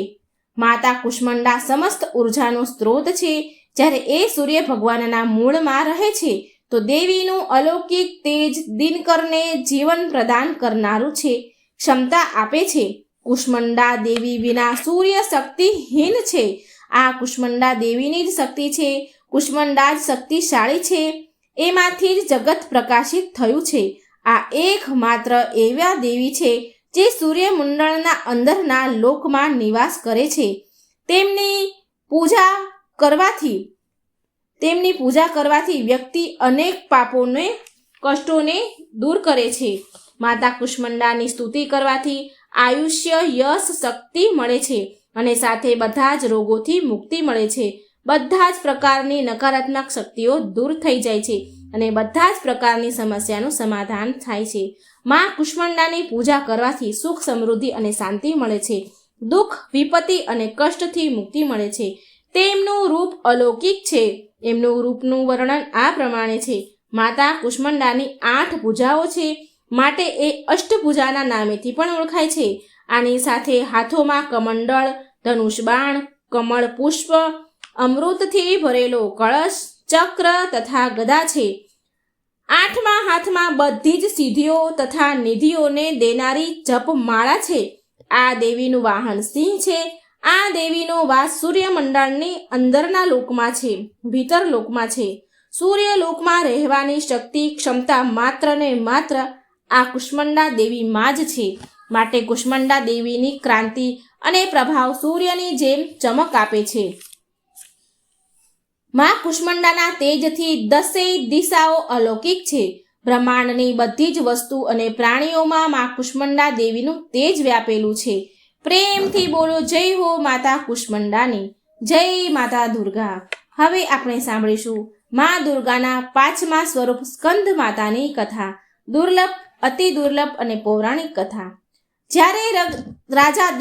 માતા કુષ્માંડા સમસ્ત ઉર્જાનો સ્ત્રોત છે. જ્યારે એ સૂર્ય ભગવાનના મૂળમાં રહે છે તો દેવીનું અલૌકિક તેજ દિનકરને જીવન પ્રદાન કરનારું છે, ક્ષમતા આપે છે. કુષ્માંડા દેવી વિના સૂર્ય શક્તિહીન છે. આ કુષ્માંડા દેવીની જ શક્તિ છે. કુષ્માંડા જ શક્તિશાળી છે. એમાંથી જ જગત પ્રકાશિત થયું છે. આ એકમાત્ર એવા દેવી છે જે સૂર્યમંડળના અંદરના લોકમાં નિવાસ કરે છે. તેમની પૂજા કરવાથી વ્યક્તિ અનેક પાપોને, કષ્ટોને દૂર કરે છે. માતા કુષ્માંડાની સ્તુતિ કરવાથી આયુષ્ય, યશ, શક્તિ મળે છે અને સાથે બધા જ રોગોથી મુક્તિ મળે છે. બધા જ પ્રકારની નકારાત્મક શક્તિઓ દૂર થઈ જાય છે અને બધા જ પ્રકારની સમસ્યાનું સમાધાન થાય છે. માં કુષ્માંડાની પૂજા કરવાથી સુખ, સમૃદ્ધિ અને શાંતિ મળે છે. દુઃખ, વિપત્તિ અને કષ્ટથી મુક્તિ મળે છે. તેમનું રૂપ અલૌકિક છે. એમનું રૂપનું વર્ણન આ પ્રમાણે છે. માતા કુષ્માંડાની 8 પૂજાઓ છે, માટે એ અષ્ટભુજાના નામેથી પણ ઓળખાય છે. આની સાથે હાથોમાં કમંડળ, ધનુષ બાણ, કમળ પુષ્પ, અમૃતથી ભરેલો કળશ, ચક્ર તથા ગદા છે. 8મા હાથમાં બધી જ સિદ્ધિઓ તથા નિધિઓને દેનારી જપમાળા છે. આ દેવીનું વાહન સિંહ છે. આ દેવીનો વાસ સૂર્યમંડળની અંદરના લોકમાં છે, ભીતર લોકમાં છે. સૂર્યલોકમાં રહેવાની શક્તિ, ક્ષમતા માત્ર ને માત્ર આ કુષ્માંડા દેવીમાં જ છે. માટે કુષ્માંડા દેવીની ક્રાંતિ અને પ્રભાવ સૂર્યની જેમ ચમક આપે છે. માં કુષ્માંડાના તેજથી 10 દિશાઓ અલૌકિક છે. બ્રહ્માંડની બધી જ વસ્તુ અને પ્રાણીઓમાં માં કુષ્માંડા દેવીનું તેજ વ્યાપેલું છે. પ્રેમથી બોલો જય હો માતા કુષ્માંડાની, જય માતા દુર્ગા. હવે આપણે સાંભળીશું માં દુર્ગાના 5મા સ્વરૂપ સ્કંદ માતાની કથા. દુર્લભ, અતિ દુર્લભ અને પૌરાણિક કથા. જ્યારે રાજા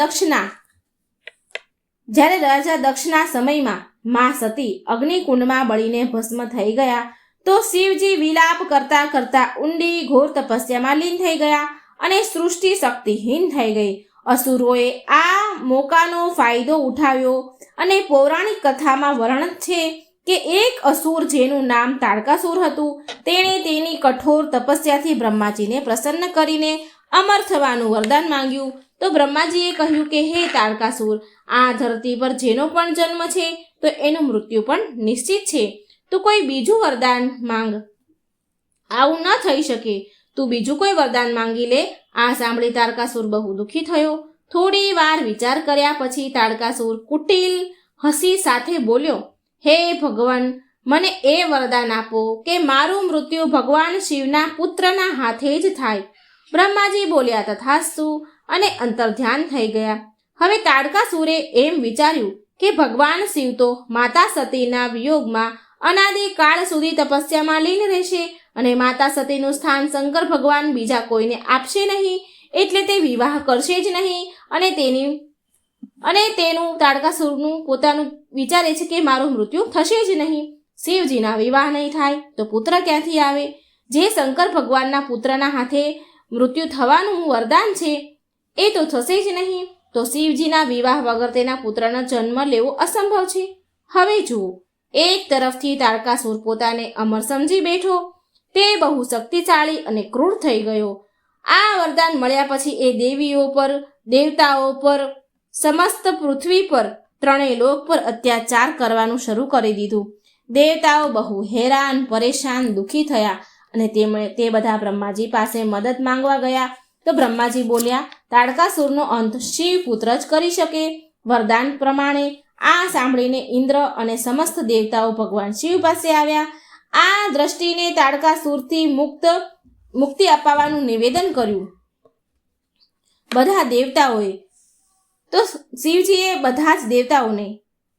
દક્ષના સમયમાં માં સતી અગ્નિકુંડમાં બળીને ભસ્મ થઈ ગયા તો શિવજી વિલાપ કરતા કરતા ઊંડી ઘોર તપસ્યામાં લીન થઈ ગયા અને સૃષ્ટિ શક્તિહીન થઈ ગઈ. અસુરોએ આ મોકાનો ફાયદો ઉઠાવ્યો અને પૌરાણિક કથામાં વર્ણન છે કે એક અસુર જેનું નામ તાડકાસુર હતું, તેણે તેની કઠોર તપસ્યાથી બ્રહ્માજીને પ્રસન્ન કરીને અમર થવાનું વરદાન માંગ્યું. તો બ્રહ્માજીએ કહ્યું કે હે તાડકાસુર, આ ધરતી પર જેનો પણ જન્મ છે તો એનું મૃત્યુ પણ નિશ્ચિત છે. તું કોઈ બીજું વરદાન માંગ. આવું ન થઈ શકે. તું બીજું કોઈ વરદાન માંગી લે. આ સાંભળી તાડકાસુર બહુ દુઃખી થયો. થોડી વાર વિચાર કર્યા પછી તાડકાસુર કુટિલ હસી સાથે બોલ્યો, હે ભગવાન, મને એ વરદાન આપો કે મારું મૃત્યુ ભગવાન શિવના પુત્રના હાથે જ થાય. બ્રહ્માજી બોલ્યા તથાસ્તુ અને અંતર્ધ્યાન થઈ ગયા. હવે તાડકાસુરે એમ વિચાર્યું કે ભગવાન શિવ તો માતા સતીના વિયોગમાં અનાદિકાળ સુધી તપસ્યામાં લીન રહેશે અને માતા સતીનું સ્થાન શંકર ભગવાન બીજા કોઈને આપશે નહીં, એટલે તે વિવાહ કરશે જ નહીં. અને તેનું તાડકાસુરનું પોતાનું વિચારે છે કે મારું મૃત્યુ થશે જ નહીં. શિવજીના વિવાહ નહીં થાય તો પુત્ર ક્યાંથી આવે? જે શંકર ભગવાનના પુત્રના હાથે મૃત્યુ થવાનું વરદાન છે એ તો થશે જ નહીં. તો શિવજીના વિવાહ વગર તેના પુત્રનો જન્મ લેવો અસંભવ છે. હવે જુઓ, એક તરફથી તાડકાસુર પોતાને અમર સમજી બેઠો. તે બહુ શક્તિશાળી અને ક્રૂર થઈ ગયો. આ વરદાન મળ્યા પછી એ દેવીઓ પર, દેવતાઓ પર, સમસ્ત પૃથ્વી પર, ત્રણેય લોક પર અત્યાચાર કરવાનું શરૂ કરી દીધું. દેવતાઓ બહુ હેરાન, પરેશાન, દુઃખી થયા અને તે બધા બ્રહ્માજી પાસે મદદ માંગવા ગયા. તો બ્રહ્માજી બોલ્યા, તાડકાસુરનો અંત શિવ પુત્ર જ કરી શકે. વરદાન પ્રમાણે આ સાંભળીને ઇન્દ્ર અને સમસ્ત દેવતાઓ ભગવાન શિવ પાસે આવ્યા. આ દ્રષ્ટિને તાડકાસુરથી મુક્તિ અપાવવાનું નિવેદન કર્યું બધા દેવતાઓએ. તો શિવજીએ બધા જ દેવતાઓને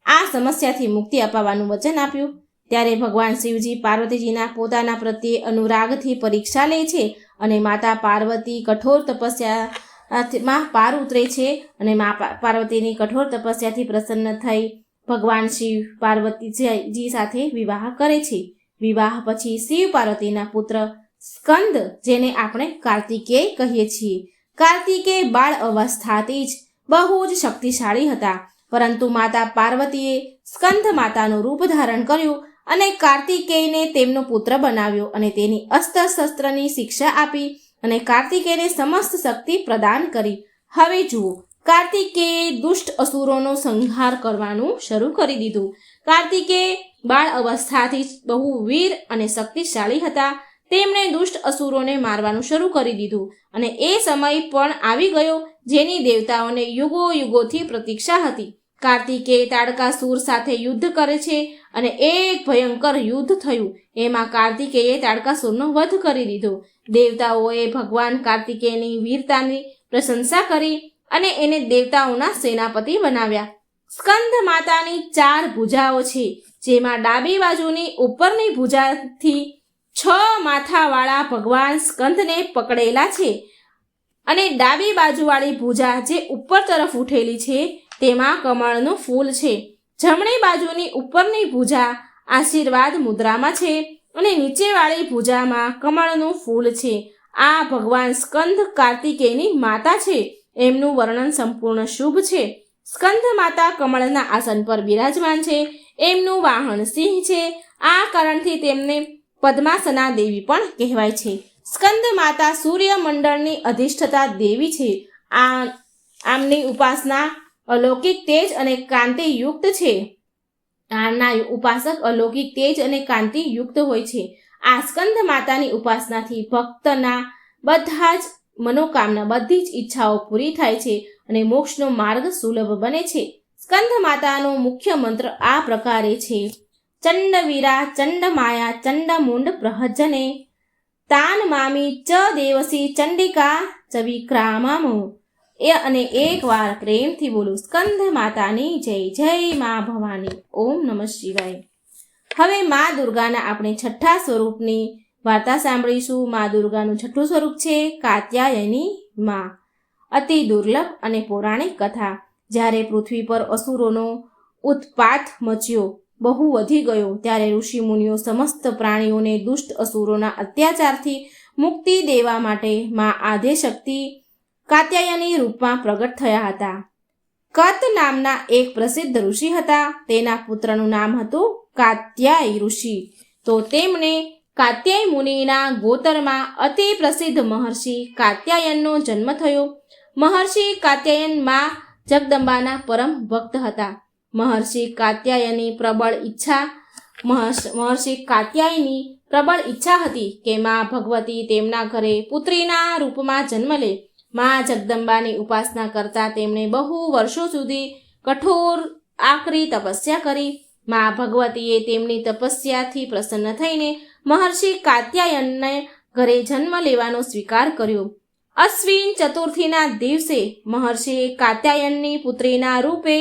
આ સમસ્યાથી મુક્તિ અપાવવાનું વચન આપ્યું. ત્યારે ભગવાન શિવજી પાર્વતીજીના પોતાના પ્રત્યે અનુરાગથી પરીક્ષા લે છે અને માતા પાર્વતી કઠોર તપસ્યામાં પાર ઉતરે છે અને મા પાર્વતીની કઠોર તપસ્યાથી પ્રસન્ન થઈ ભગવાન શિવ પાર્વતીજી સાથે વિવાહ કરે છે. વિવાહ પછી શિવ પાર્વતીના પુત્ર સ્કંદ, જેને આપણે કાર્તિકેય કહીએ છીએ. કાર્તિકેય બાળ અવસ્થાથી જ બહુ જ શક્તિશાળી હતા, પરંતુ માતા પાર્વતીએ સ્કંદ માતાનું રૂપ ધારણ કર્યું અને કાર્તિકેયને તેમનો પુત્ર બનાવ્યો અને તેની અસ્ત્ર શસ્ત્રની શિક્ષા આપી અને કાર્તિકેયને સમસ્ત શક્તિ પ્રદાન કરી. હવે જુઓ, કાર્તિકેયે દુષ્ટ અસુરોનો સંહાર કરવાનું શરૂ કરી દીધું. કાર્તિકેય બાળ અવસ્થાથી જ બહુ વીર અને શક્તિશાળી હતા. તેમણે દુષ્ટ અસુરોને મારવાનું શરૂ કરી દીધું અને એ સમય પણ આવી ગયો જેની દેવતાઓને યુગો યુગોથી પ્રતીક્ષા હતી. કાર્તિકેય તાડકાસુર સાથે યુદ્ધ કરે છે અને એક ભયંકર યુદ્ધ થયું. એમાં કાર્તિકેયે તાડકાસુરનો વધ કરી દીધો. દેવતાઓએ ભગવાન કાર્તિકેયની વીરતાની પ્રશંસા કરી અને એને દેવતાઓના સેનાપતિ બનાવ્યા. સ્કંદ માતાની 4 ભુજાઓ છે, જેમાં ડાબી બાજુની ઉપરની ભુજાથી 6 માથાવાળા ભગવાન સ્કંદને પકડેલા છે અને ડાબી બાજુવાળી ભુજા જે ઉપર તરફ ઉઠેલી છે તેમાં કમળનું ફૂલ છે. જમણી બાજુની ઉપરની ભુજા આશીર્વાદ મુદ્રામાં છે અને નીચેવાળી ભુજામાં કમળનું ફૂલ છે. આ ભગવાન સ્કંદ કાર્તિકેયની માતા છે. એમનું વર્ણન સંપૂર્ણ શુભ છે. સ્કંદ માતા કમળના આસન પર બિરાજમાન છે. એમનું વાહન સિંહ છે. આ કારણથી તેમને પદ્માસના દેવી પણ કહેવાય છે. સ્કંદ માતા સૂર્યમંડળની અધિષ્ઠતા દેવી છે. આમની ઉપાસના અલૌકિક તેજ અને કાંતિ યુક્ત છે. આના ઉપાસક અલૌકિક તેજ અને કાંતિ યુક્ત હોય છે. આ સ્કંદ માતાની ઉપાસનાથી ભક્તના બધા જ મનોકામના, બધી જ ઈચ્છાઓ પૂરી થાય છે અને મોક્ષનો માર્ગ સુલભ બને છે. સ્કંદ માતાનો મુખ્ય મંત્ર આ પ્રકારે છે: ચંડવીરા ચંડમાયા ચંડમુંડ પ્રહજને તાન મામી ચ દેવસી ચંડિકા ચ વિક્રામમો. અને એકવાર પ્રેમથી બોલો, સ્કંદ માતાની જય. જય મા ભવાની. ઓમ નમઃ શિવાય. હવે મા દુર્ગાના આપણે 6થા સ્વરૂપની વાર્તા સાંભળીશું. મા દુર્ગાનું 6થું સ્વરૂપ છે કાત્યાયની મા. અતિ દુર્લભ અને પૌરાણિક કથા. જ્યારે પૃથ્વી પર અસુરોનો ઉત્પાત મચ્યો, બહુ વધી ગયો, ત્યારે ઋષિમુનિઓ સમસ્ત પ્રાણીઓને દુષ્ટ અસુરોના અત્યાચારથી મુક્તિ દેવા માટે મા આદ્યશક્તિ કાત્યાયની રૂપમાં પ્રગટ થયા હતા. કત નામના એક પ્રસિદ્ધ ઋષિ હતા. તેના પુત્રનું નામ હતું કાત્યાય ઋષિ. તો તેમણે કાત્યાય મુનિના ગોતરમાં અતિ પ્રસિદ્ધ મહર્ષિ કાત્યાયનનો જન્મ થયો. મહર્ષિ કાત્યાયન મા જગદંબાના પરમ ભક્ત હતા. મહર્ષિ કાત્યાયની પ્રબળ ઈચ્છા હતી કે મા ભગવતી તેમના ઘરે પુત્રીના રૂપમાં જન્મ લે. મા જગદંબાની ઉપાસના કરતા તેમણે બહુ વર્ષો સુધી કઠોર આકરી તપસ્યા કરી. મા ભગવતીએ તેમની તપસ્યાથી પ્રસન્ન થઈને મહર્ષિ કાત્યાયનને ઘરે જન્મ લેવાનો સ્વીકાર કર્યો. અશ્વિન ચતુર્થીના દિવસે મહર્ષિ કાત્યાયનની પુત્રીના રૂપે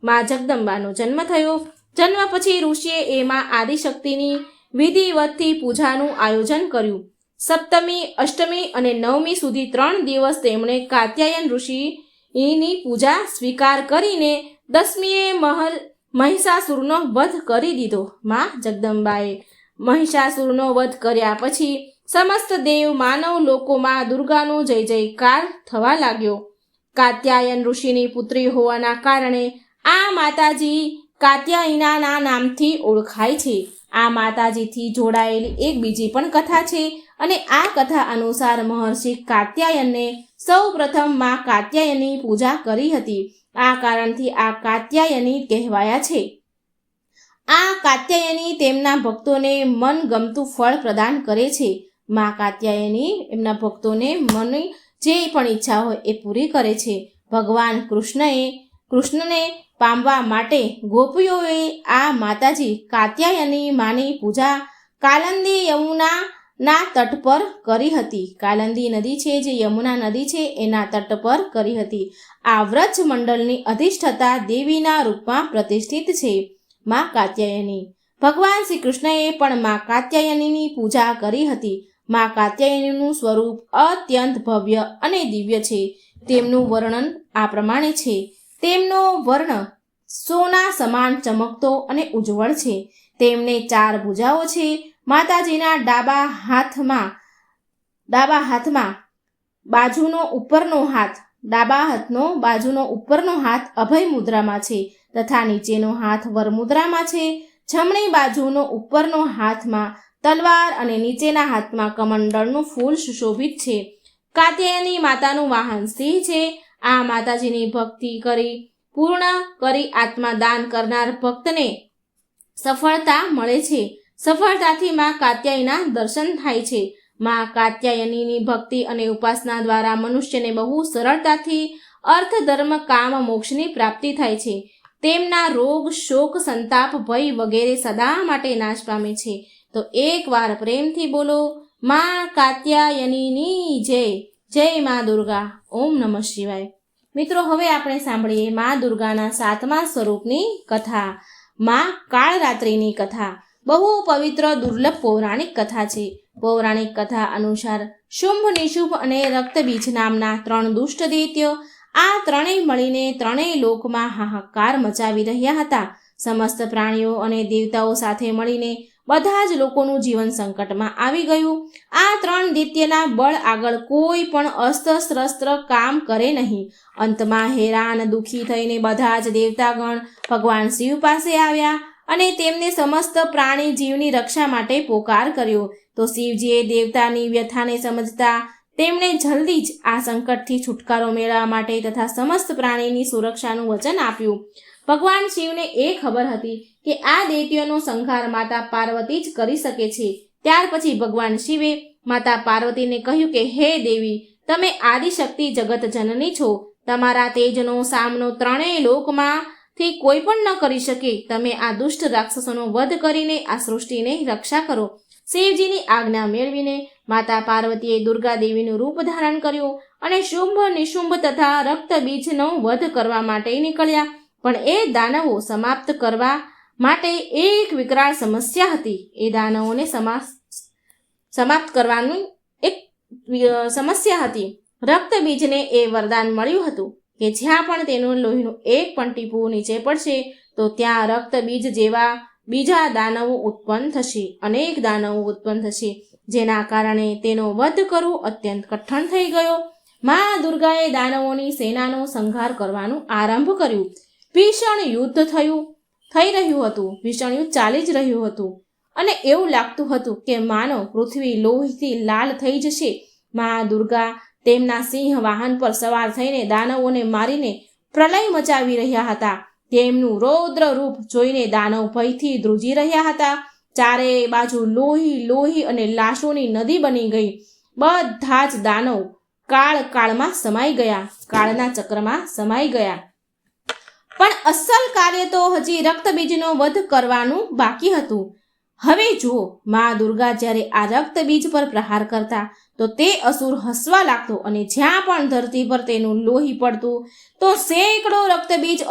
મા જગદંબાનો જન્મ થયો. જન્મ પછી ઋષિએ એમાં આદિશક્તિની વિધિવતથી પૂજાનું આયોજન કર્યું. સપ્તમી, અષ્ટમી અને નવમી સુધી 3 દિવસ તેમણે કાત્યાયન ઋષિની પૂજા સ્વીકાર કરીને 10મીએ મહિષાસુરનો વધ કરી દીધો. મા જગદંબાએ મહિષાસુરનો વધ કર્યા પછી સમસ્ત દેવ માનવ લોકોમાં દુર્ગાનો જય જયકાર થવા લાગ્યો. કાત્યાયન ઋષિની પુત્રી હોવાના કારણે આ માતાજી કાત્યાયનાના નામથી ઓળખાય છે. આ માતાજીથી જોડાયેલી એક બીજી પણ કથા છે અને આ કથા અનુસાર મહર્ષિ કાત્યાયને સૌ પ્રથમ મા કાત્યાયની પૂજા કરી હતી આ કારણથી આ કાત્યાયની કહેવાયા છે. આ કાત્યાયની તેમના ભક્તોને મનગમતું ફળ પ્રદાન કરે છે. મા કાત્યાયની એમના ભક્તોને મન જે પણ ઈચ્છા હોય એ પૂરી કરે છે. ભગવાન કૃષ્ણને પામવા માટે ગોપીઓએ આ માતાજી કાત્યાયની માની પૂજા કાલિંદી યમુનાના તટ પર કરી હતી. કાલિંદી નદી છે જે યમુના નદી છે એના તટ પર કરી હતી. આ વ્રજ મંડળની અધિષ્ઠતા દેવીના રૂપમાં પ્રતિષ્ઠિત છે. મા કાત્યાયની ભગવાન શ્રી કૃષ્ણએ પણ મા કાત્યાયનીની પૂજા કરી હતી. મા કાત્યાયનીનું સ્વરૂપ અત્યંત ભવ્ય અને દિવ્ય છે. તેમનું વર્ણન આ પ્રમાણે છે. તેમનો વર્ણ સોના સમાન ચમકતો અને ઉજ્જવળ છે. તેમને 4 ભુજાઓ છે. માતાજીના ડાબા હાથમાં બાજુનો ઉપરનો હાથ અભય મુદ્રામાં છે તથા નીચેનો હાથ વર મુદ્રામાં છે. જમણી બાજુનો ઉપરનો હાથમાં તલવાર અને નીચેના હાથમાં કમંડળનું ફૂલ સુશોભિત છે. કાત્યાયની માતાનું વાહન સિંહ છે. આ માતાજીની ભક્તિ પૂર્ણ કરી આત્મા દાન કરનાર ભક્તને સફળતા મળે છે. સફળતાથી મા કાત્યાયના દર્શન થાય છે. મા કાત્યાયનીની ભક્તિ અને ઉપાસના દ્વારા મનુષ્યને બહુ સરળતાથી અર્થ ધર્મ કામ મોક્ષની પ્રાપ્તિ થાય છે. તેમના રોગ શોક સંતાપ ભય વગેરે સદા માટે નાશ પામે છે. તો એકવાર પ્રેમથી બોલો મા કાત્યાયનીની જય. જય મા દુર્ગા. ઓમ નમઃ શિવાય. મિત્રો, હવે આપણે સાંભળીએ મા દુર્ગાના 7મા સ્વરૂપની કથા, મા કાળરાત્રિની કથા. બહુ પવિત્ર દુર્લભ પૌરાણિક કથા છે. પૌરાણિક કથા અનુસાર શુંભ, નિશુંભ અને રક્તબીજ નામના 3 દુષ્ટ દૈત્ય આ ત્રણેય મળીને ત્રણેય લોકમાં હાહાકાર મચાવી રહ્યા હતા. સમસ્ત પ્રાણીઓ અને દેવતાઓ સાથે મળીને બધા જ લોકોનું જીવન સંકટમાં આવી ગયું. આ 3 દૈત્યના બળ આગળ કોઈ પણ અસ્ત્ર કામ કરે નહીં. અંતમાં હેરાન દુઃખી થઈને બધા જ દેવતાગણ ભગવાન શિવ પાસે આવ્યા અને તેમને સમસ્ત પ્રાણી જીવની રક્ષા માટે પોકાર કર્યો. તો શિવજીએ દેવતાની વ્યથાને સમજતા તેમણે જલ્દી જ આ સંકટથી છુટકારો મેળવવા માટે તથા સમસ્ત પ્રાણીની સુરક્ષાનું વચન આપ્યું. ભગવાન શિવને એ ખબર હતી કે આ દૈત્યોનો સંહાર માતા પાર્વતી જ કરી શકે છે. ત્યાર પછી ભગવાન શિવે માતા પાર્વતીને કહ્યું કે હે દેવી, તમે આદિશક્તિ જગત જનની છો. તમારા તેજનો સામનો ત્રણેય લોકમાંથી કોઈ પણ ન કરી શકે. તમે આ દુષ્ટ રાક્ષસોનો વધ કરીને આ સૃષ્ટિને રક્ષા કરો. શિવજીની આજ્ઞા મેળવીને માતા પાર્વતીએ દુર્ગા દેવીનું રૂપ ધારણ કર્યું અને શુંભ, નિશુંભ તથા રક્તબીજનો વધ કરવા માટે નીકળ્યા. પણ એ દાનવો સમાપ્ત કરવા માટે એક વિકરાળ સમસ્યા હતી. એ દાનવોને સમાપ્ત કરવાની એક સમસ્યા હતી. રક્તબીજને એ વરદાન મળ્યું હતું કે જ્યાં પણ તેનું લોહીનું એક પણ ટીપું નીચે પડશે તો ત્યાં રક્તબીજ જેવા બીજા દાનવો ઉત્પન્ન થશે, અનેક દાનવો ઉત્પન્ન થશે, જેના કારણે તેનો વધ કરવો અત્યંત કઠણ થઈ ગયો. મા દુર્ગાએ દાનવોની સેનાનો સંહાર કરવાનું આરંભ કર્યું. ભીષણ યુદ્ધ થઈ રહ્યું હતું. ભીષણ યુદ્ધ ચાલી જ રહ્યું હતું અને એવું લાગતું હતું કે માનો પૃથ્વી લોહીથી લાલ થઈ જશે. મા દુર્ગા તેમના સિંહ વાહન પર સવાર થઈને દાનવોને મારીને પ્રલય મચાવી રહ્યા હતા. તેમનું રૌદ્ર રૂપ જોઈને દાનવ ભયથી ધ્રુજી રહ્યા હતા. ચારે બાજુ લોહી અને લાશોની નદી બની ગઈ. બધા જ દાનવ કાળમાં સમાઈ ગયા, કાળના ચક્રમાં સમાઈ ગયા. પણ અસલ કાર્ય તો હજી રક્તબીજનો વધ કરવાનું બાકી હતું. હવે જુઓ, મા દુર્ગા જ્યારે આ રક્તબીજ પર પ્રહાર કરતા તો તે અસુર હસવા લાગતો અને જ્યાં પણ ધરતી પર તેનું લોહી પડતું તો સેંકડો રક્તબીજ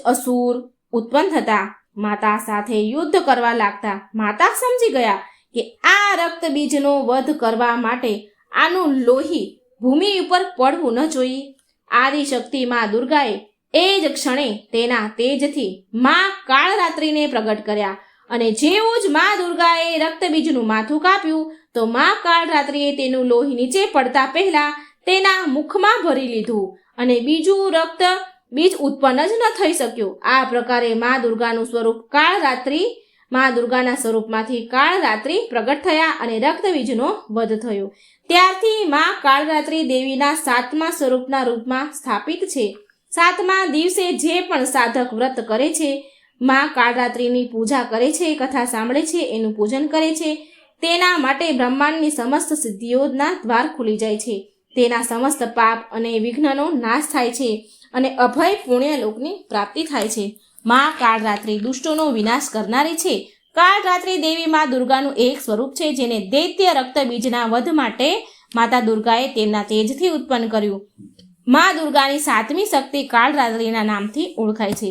અસુર ઉત્પન્ન થતા. માતા સાથે યુદ્ધ કરવા લાગતા. માતા સમજી ગયા કે આ રક્તબીજનો વધ કરવા માટે આનું લોહી ભૂમિ ઉપર પડવું ન જોઈએ. આદિશક્તિ મા દુર્ગાએ એ જ ક્ષણે તેના તેજથી મા કાળરાત્રિને પ્રગટ કર્યા અને જેવું જ મા દુર્ગાએ રક્તબીજનું માથું કાપ્યું તો મા કાળરાત્રિએ તેનું લોહી નીચે પડતા પહેલા તેના મુખમાં ભરી લીધું અને બીજું રક્તબીજ ઉત્પન્ન જ ન થઈ શક્યું. આ પ્રકારે મા દુર્ગાનું સ્વરૂપ કાળરાત્રિ મા દુર્ગાના સ્વરૂપમાંથી કાળરાત્રિ પ્રગટ થયા અને રક્તબીજનો વધ થયો. ત્યારથી મા કાળરાત્રિ દેવીના 7મા સ્વરૂપના રૂપમાં સ્થાપિત છે. 7મા દિવસે જે પણ સાધક વ્રત કરે છે, મા કાળરાત્રિની પૂજા કરે છે, કથા સાંભળે છે, એનું પૂજન કરે છે, તેના માટે બ્રહ્માંડની સમસ્ત સિદ્ધિઓના દ્વાર ખુલી જાય છે. તેના સમસ્ત પાપ અને વિઘ્નનો નાશ થાય છે અને અભય પુણ્યલોકની પ્રાપ્તિ થાય છે. મા કાળરાત્રિ દુષ્ટોનો વિનાશ કરનારી છે. કાળરાત્રિ દેવી મા દુર્ગાનું એક સ્વરૂપ છે, જેને દૈત્ય રક્તબીજના વધ માટે માતા દુર્ગાએ તેમના તેજથી ઉત્પન્ન કર્યું. મા દુર્ગાની 7મી શક્તિ કાળરાત્રિના નામથી ઓળખાય છે.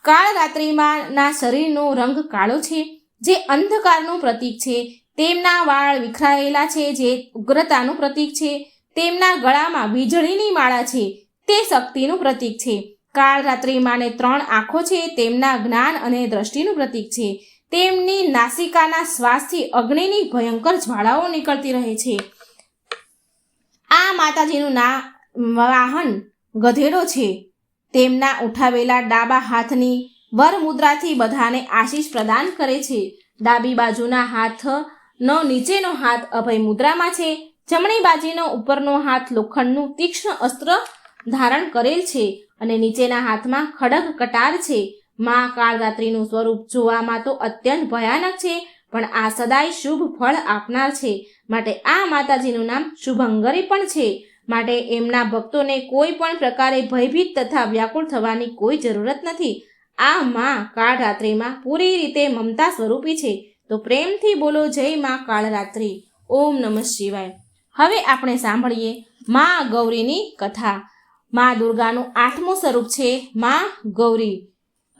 કાળરાત્રિમાંના શરીરનો રંગ કાળો છે, જે અંધકારનું પ્રતીક છે. તેમના વાળ વિખરાયેલા છે, જે ઉગ્રતાનું પ્રતીક છે. તેમના ગળામાં વીજળીની માળા છે, તે શક્તિનું પ્રતીક છે. કાળરાત્રિ માને 3 આંખો છે, તેમના જ્ઞાન અને દ્રષ્ટિનું પ્રતીક છે. તેમની નાસિકાના શ્વાસથી અગ્નિની ભયંકર જ્વાળાઓ નીકળતી રહે છે. આ માતાજીનું વાહન ગધેડો છે. તેમના ઉઠાવેલા ડાબા હાથની વરમુદ્રાથી બધાને આશીષ પ્રદાન કરે છે. ડાબી બાજુના હાથનો નીચેનો હાથ અભય મુદ્રામાં છે. જમણી બાજુનો ઉપરનો હાથ લોખંડનું તીક્ષ્ણ અસ્ત્ર ધારણ કરેલ છે અને નીચેના હાથમાં ખડગ કટાર છે. મા કાળરાત્રિનું સ્વરૂપ જોવામાં તો અત્યંત ભયાનક છે, પણ આ સદાય શુભ ફળ આપનાર છે. માટે આ માતાજીનું નામ શુભંકરી પણ છે. માટે એમના ભક્તોને કોઈ પણ પ્રકારે ભયભીત તથા વ્યાકુળ થવાની કોઈ જરૂરત નથી. આ મા કાળરાત્રિમાં પૂરી રીતે મમતા સ્વરૂપી છે. તો પ્રેમથી બોલો જય મા કાળરાત્રિ. ઓમ નમઃ શિવાય. હવે આપણે સાંભળીએ મા ગૌરીની કથા. મા દુર્ગાનું 8મું સ્વરૂપ છે મા ગૌરી.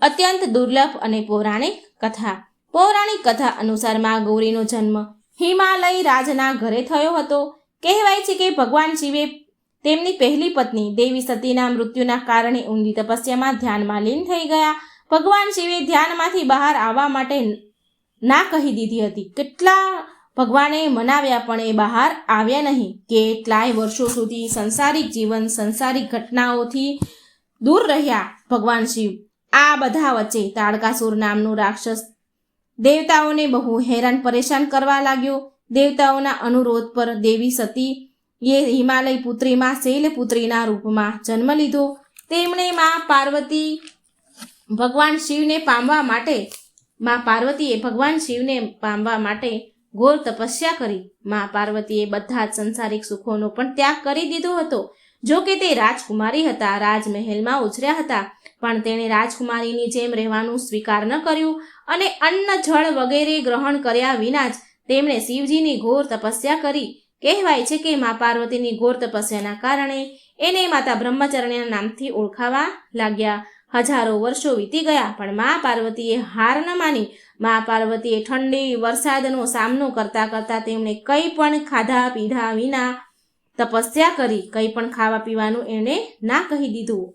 અત્યંત દુર્લભ અને પૌરાણિક કથા. પૌરાણિક કથા અનુસાર મા ગૌરીનો જન્મ હિમાલય રાજના ઘરે થયો હતો. કહેવાય છે કે ભગવાન શિવે તેમની પહેલી પત્ની દેવી સતીના મૃત્યુના કારણે ઊંડી તપસ્યામાં ધ્યાનમાં લીન થઈ ગયા. ભગવાન શિવે ધ્યાનમાંથી બહાર આવવા માટે ના કહી દીધી હતી. કેટલા ભગવાને મનાવ્યા પણ એ બહાર આવ્યા નહીં. કેટલાય વર્ષો સુધી સંસારિક જીવન, સંસારિક ઘટનાઓથી દૂર રહ્યા ભગવાન શિવ. આ બધા વચ્ચે તાડકાસુર નામનું રાક્ષસ દેવતાઓને બહુ હેરાન પરેશાન કરવા લાગ્યો. દેવતાઓના અનુરોધ પર દેવી સતી એ હિમાલય પુત્રીમાં શૈલપુત્રીના રૂપમાં જન્મ લીધો. તેમણે મા પાર્વતીએ ભગવાન શિવને પામવા માટે ઘોર તપસ્યા કરી. મા પાર્વતીએ બધા જ સંસારિક સુખોનો પણ ત્યાગ કરી દીધો હતો. જો કે તે રાજકુમારી હતા, રાજમહેલમાં ઉછર્યા હતા, પણ તેણે રાજકુમારીની જેમ રહેવાનું સ્વીકાર ન કર્યું અને અન્ન જળ વગેરે ગ્રહણ કર્યા વિના જ તેમણે શિવજીની ઘોર તપસ્યા કરી. કહેવાય છે કે મા પાર્વતીની ઘોર તપસ્યાના કારણે એને માતા બ્રહ્મચારિણીના નામથી ઓળખાવા લાગ્યા. હજારો વર્ષો વીતી ગયા, પણ મા પાર્વતીએ હાર ન માની. મા પાર્વતીએ ઠંડી વરસાદનો સામનો કરતા કરતા તેમણે કંઈ પણ ખાધા પીધા વિના તપસ્યા કરી. કંઈ પણ ખાવા પીવાનું એણે ના કહી દીધું.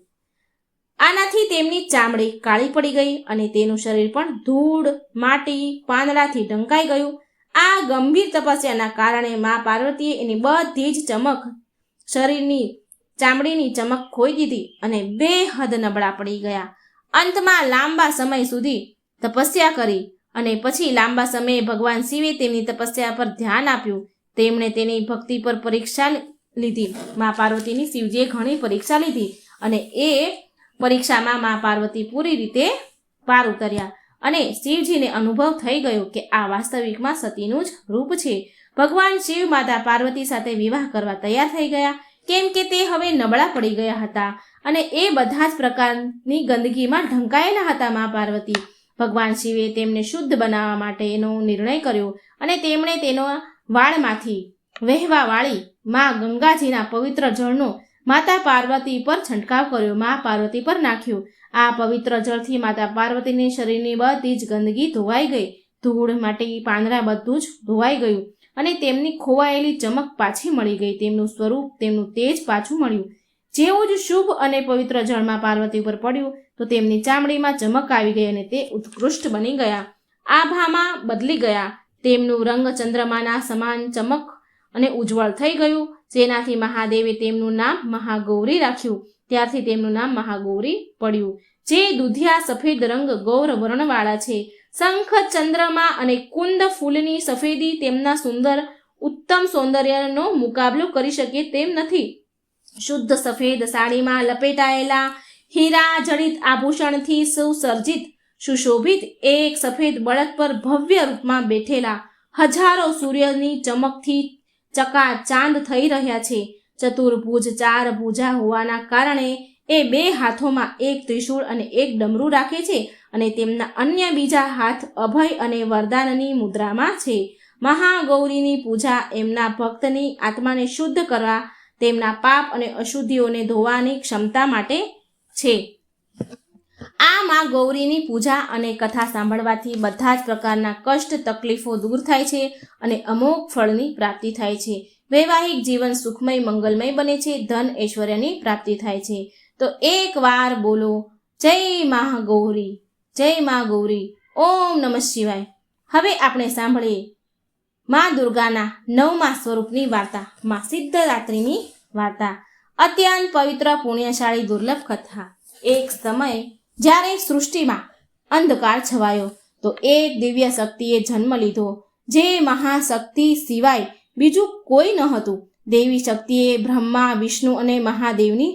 આનાથી તેમની ચામડી કાળી પડી ગઈ અને તેનું શરીર પણ ધૂળ, માટી, પાંદડાથી ઢંકાઈ ગયું. આ ગંભીર તપસ્યાના કારણે મા પાર્વતીએ એની બધી જ ચમક, શરીરની ચામડીની ચમક ખોઈ દીધી અને બેહદ નબળા પડી ગયા. અંતમાં લાંબા સમય સુધી તપસ્યા કરી અને પછી લાંબા સમયે ભગવાન શિવે તેમની તપસ્યા પર ધ્યાન આપ્યું. તેમણે તેની ભક્તિ પર પરીક્ષા લીધી. મા પાર્વતીની શિવજીએ ઘણી પરીક્ષા લીધી અને એ પરીક્ષામાં મા પાર્વતી પૂરી રીતે પાર ઉતર્યા અને શિવજીને અનુભવ થઈ ગયો કે આ વાસ્તવિકમાં સતીનું જ રૂપ છે. ભગવાન શિવ માતા પાર્વતી સાથે વિવાહ કરવા તૈયાર થઈ ગયા, કેમ કે તે હવે નબળા પડી ગયા હતા અને એ બધા જ પ્રકારની ગંદકીમાં ઢંકાયેલા હતા. મા પાર્વતી ભગવાન શિવે તેમને શુદ્ધ બનાવવા માટેનો નિર્ણય કર્યો અને તેમણે તેનો વાળમાંથી વહેવા વાળી મા ગંગાજીના પવિત્ર જળનો માતા પાર્વતી પર છંટકાવ કર્યો, મા પાર્વતી પર નાખ્યો. આ પવિત્ર જળથી માતા પાર્વતીની શરીરની બધી જ ગંદકી ધોવાઈ ગઈ. ધૂળ, માટી, પાંદડા બધું જ ધોવાઈ ગયું અને તેમની ખોવાયેલી ચમક પાછી મળી ગઈ. તેમનું સ્વરૂપ, તેમનું તેજ પાછું મળ્યું. જેવું જ શુભ અને પવિત્ર જળમાં પાર્વતી ઉપર પડ્યું તો તેમની ચામડીમાં ચમક આવી ગઈ અને તે ઉત્કૃષ્ટ બની ગયા, આભામાં બદલી ગયા. તેમનું રંગ ચંદ્રમાના સમાન ચમક અને ઉજ્જવળ થઈ ગયું, જેનાથી મહાદેવે તેમનું નામ મહાગૌરી રાખ્યું. ત્યારથી તેમનું નામ મહાગૌરી પડ્યું. જે દુધિયા સફેદ રંગ ગૌર વર્ણવાળા છે, શંખ, ચંદ્રમા અને કુંદ ફૂલની સફેદી તેમના સુંદર ઉત્તમ સૌંદર્યનો મુકાબલો કરી શકે તેમ નથી. શુદ્ધ સફેદ સાડીમાં લપેટાયેલા હીરા જડિત આભૂષણથી સુસર્જિત સુશોભિત એક સફેદ બળદ પર ભવ્ય રૂપમાં બેઠેલા હજારો સૂર્યની ચમકથી ચકાચાંદ થઈ રહ્યા છે. ચતુર્ભુજ 4 ભુજા હોવાના કારણે એ 2 હાથોમાં એક ત્રિશૂળ અને એક ડમરું રાખે છે અને તેમના અન્ય બીજા હાથ અભય અને વરદાનની મુદ્રામાં છે. મહાગૌરીની પૂજા એમના ભક્તની આત્માને શુદ્ધ કરવા, તેમના પાપ અને અશુદ્ધિઓને ધોવાની ક્ષમતા માટે છે. આ માં ગૌરીની પૂજા અને કથા સાંભળવાથી બધા જ પ્રકારના કષ્ટ તકલીફો દૂર થાય છે અને અમોઘ ફળની પ્રાપ્તિ થાય છે. વૈવાહિક જીવન સુખમય મંગલમય બને છે. ધન ઐશ્વર્યની પ્રાપ્તિ થાય છે. તો એક વાર બોલો જય મહાગૌરી, જય મા ગૌરી, ઓમ નમઃ શિવાય. હવે આપણે સાંભળીએ મા દુર્ગાના 9મા સ્વરૂપની વાર્તા, મા સિદ્ધરાત્રિની વાર્તા. અત્યંત પવિત્ર પુણ્યશાળી દુર્લભ કથા. એક સમય જ્યારે સૃષ્ટિમાં અંધકાર છવાયો તો એક દિવ્ય શક્તિએ જન્મ લીધો, જે મહાશક્તિ સિવાય બીજું કોઈ ન હતું. દેવી શક્તિએ બ્રહ્મા, વિષ્ણુ અને મહાદેવની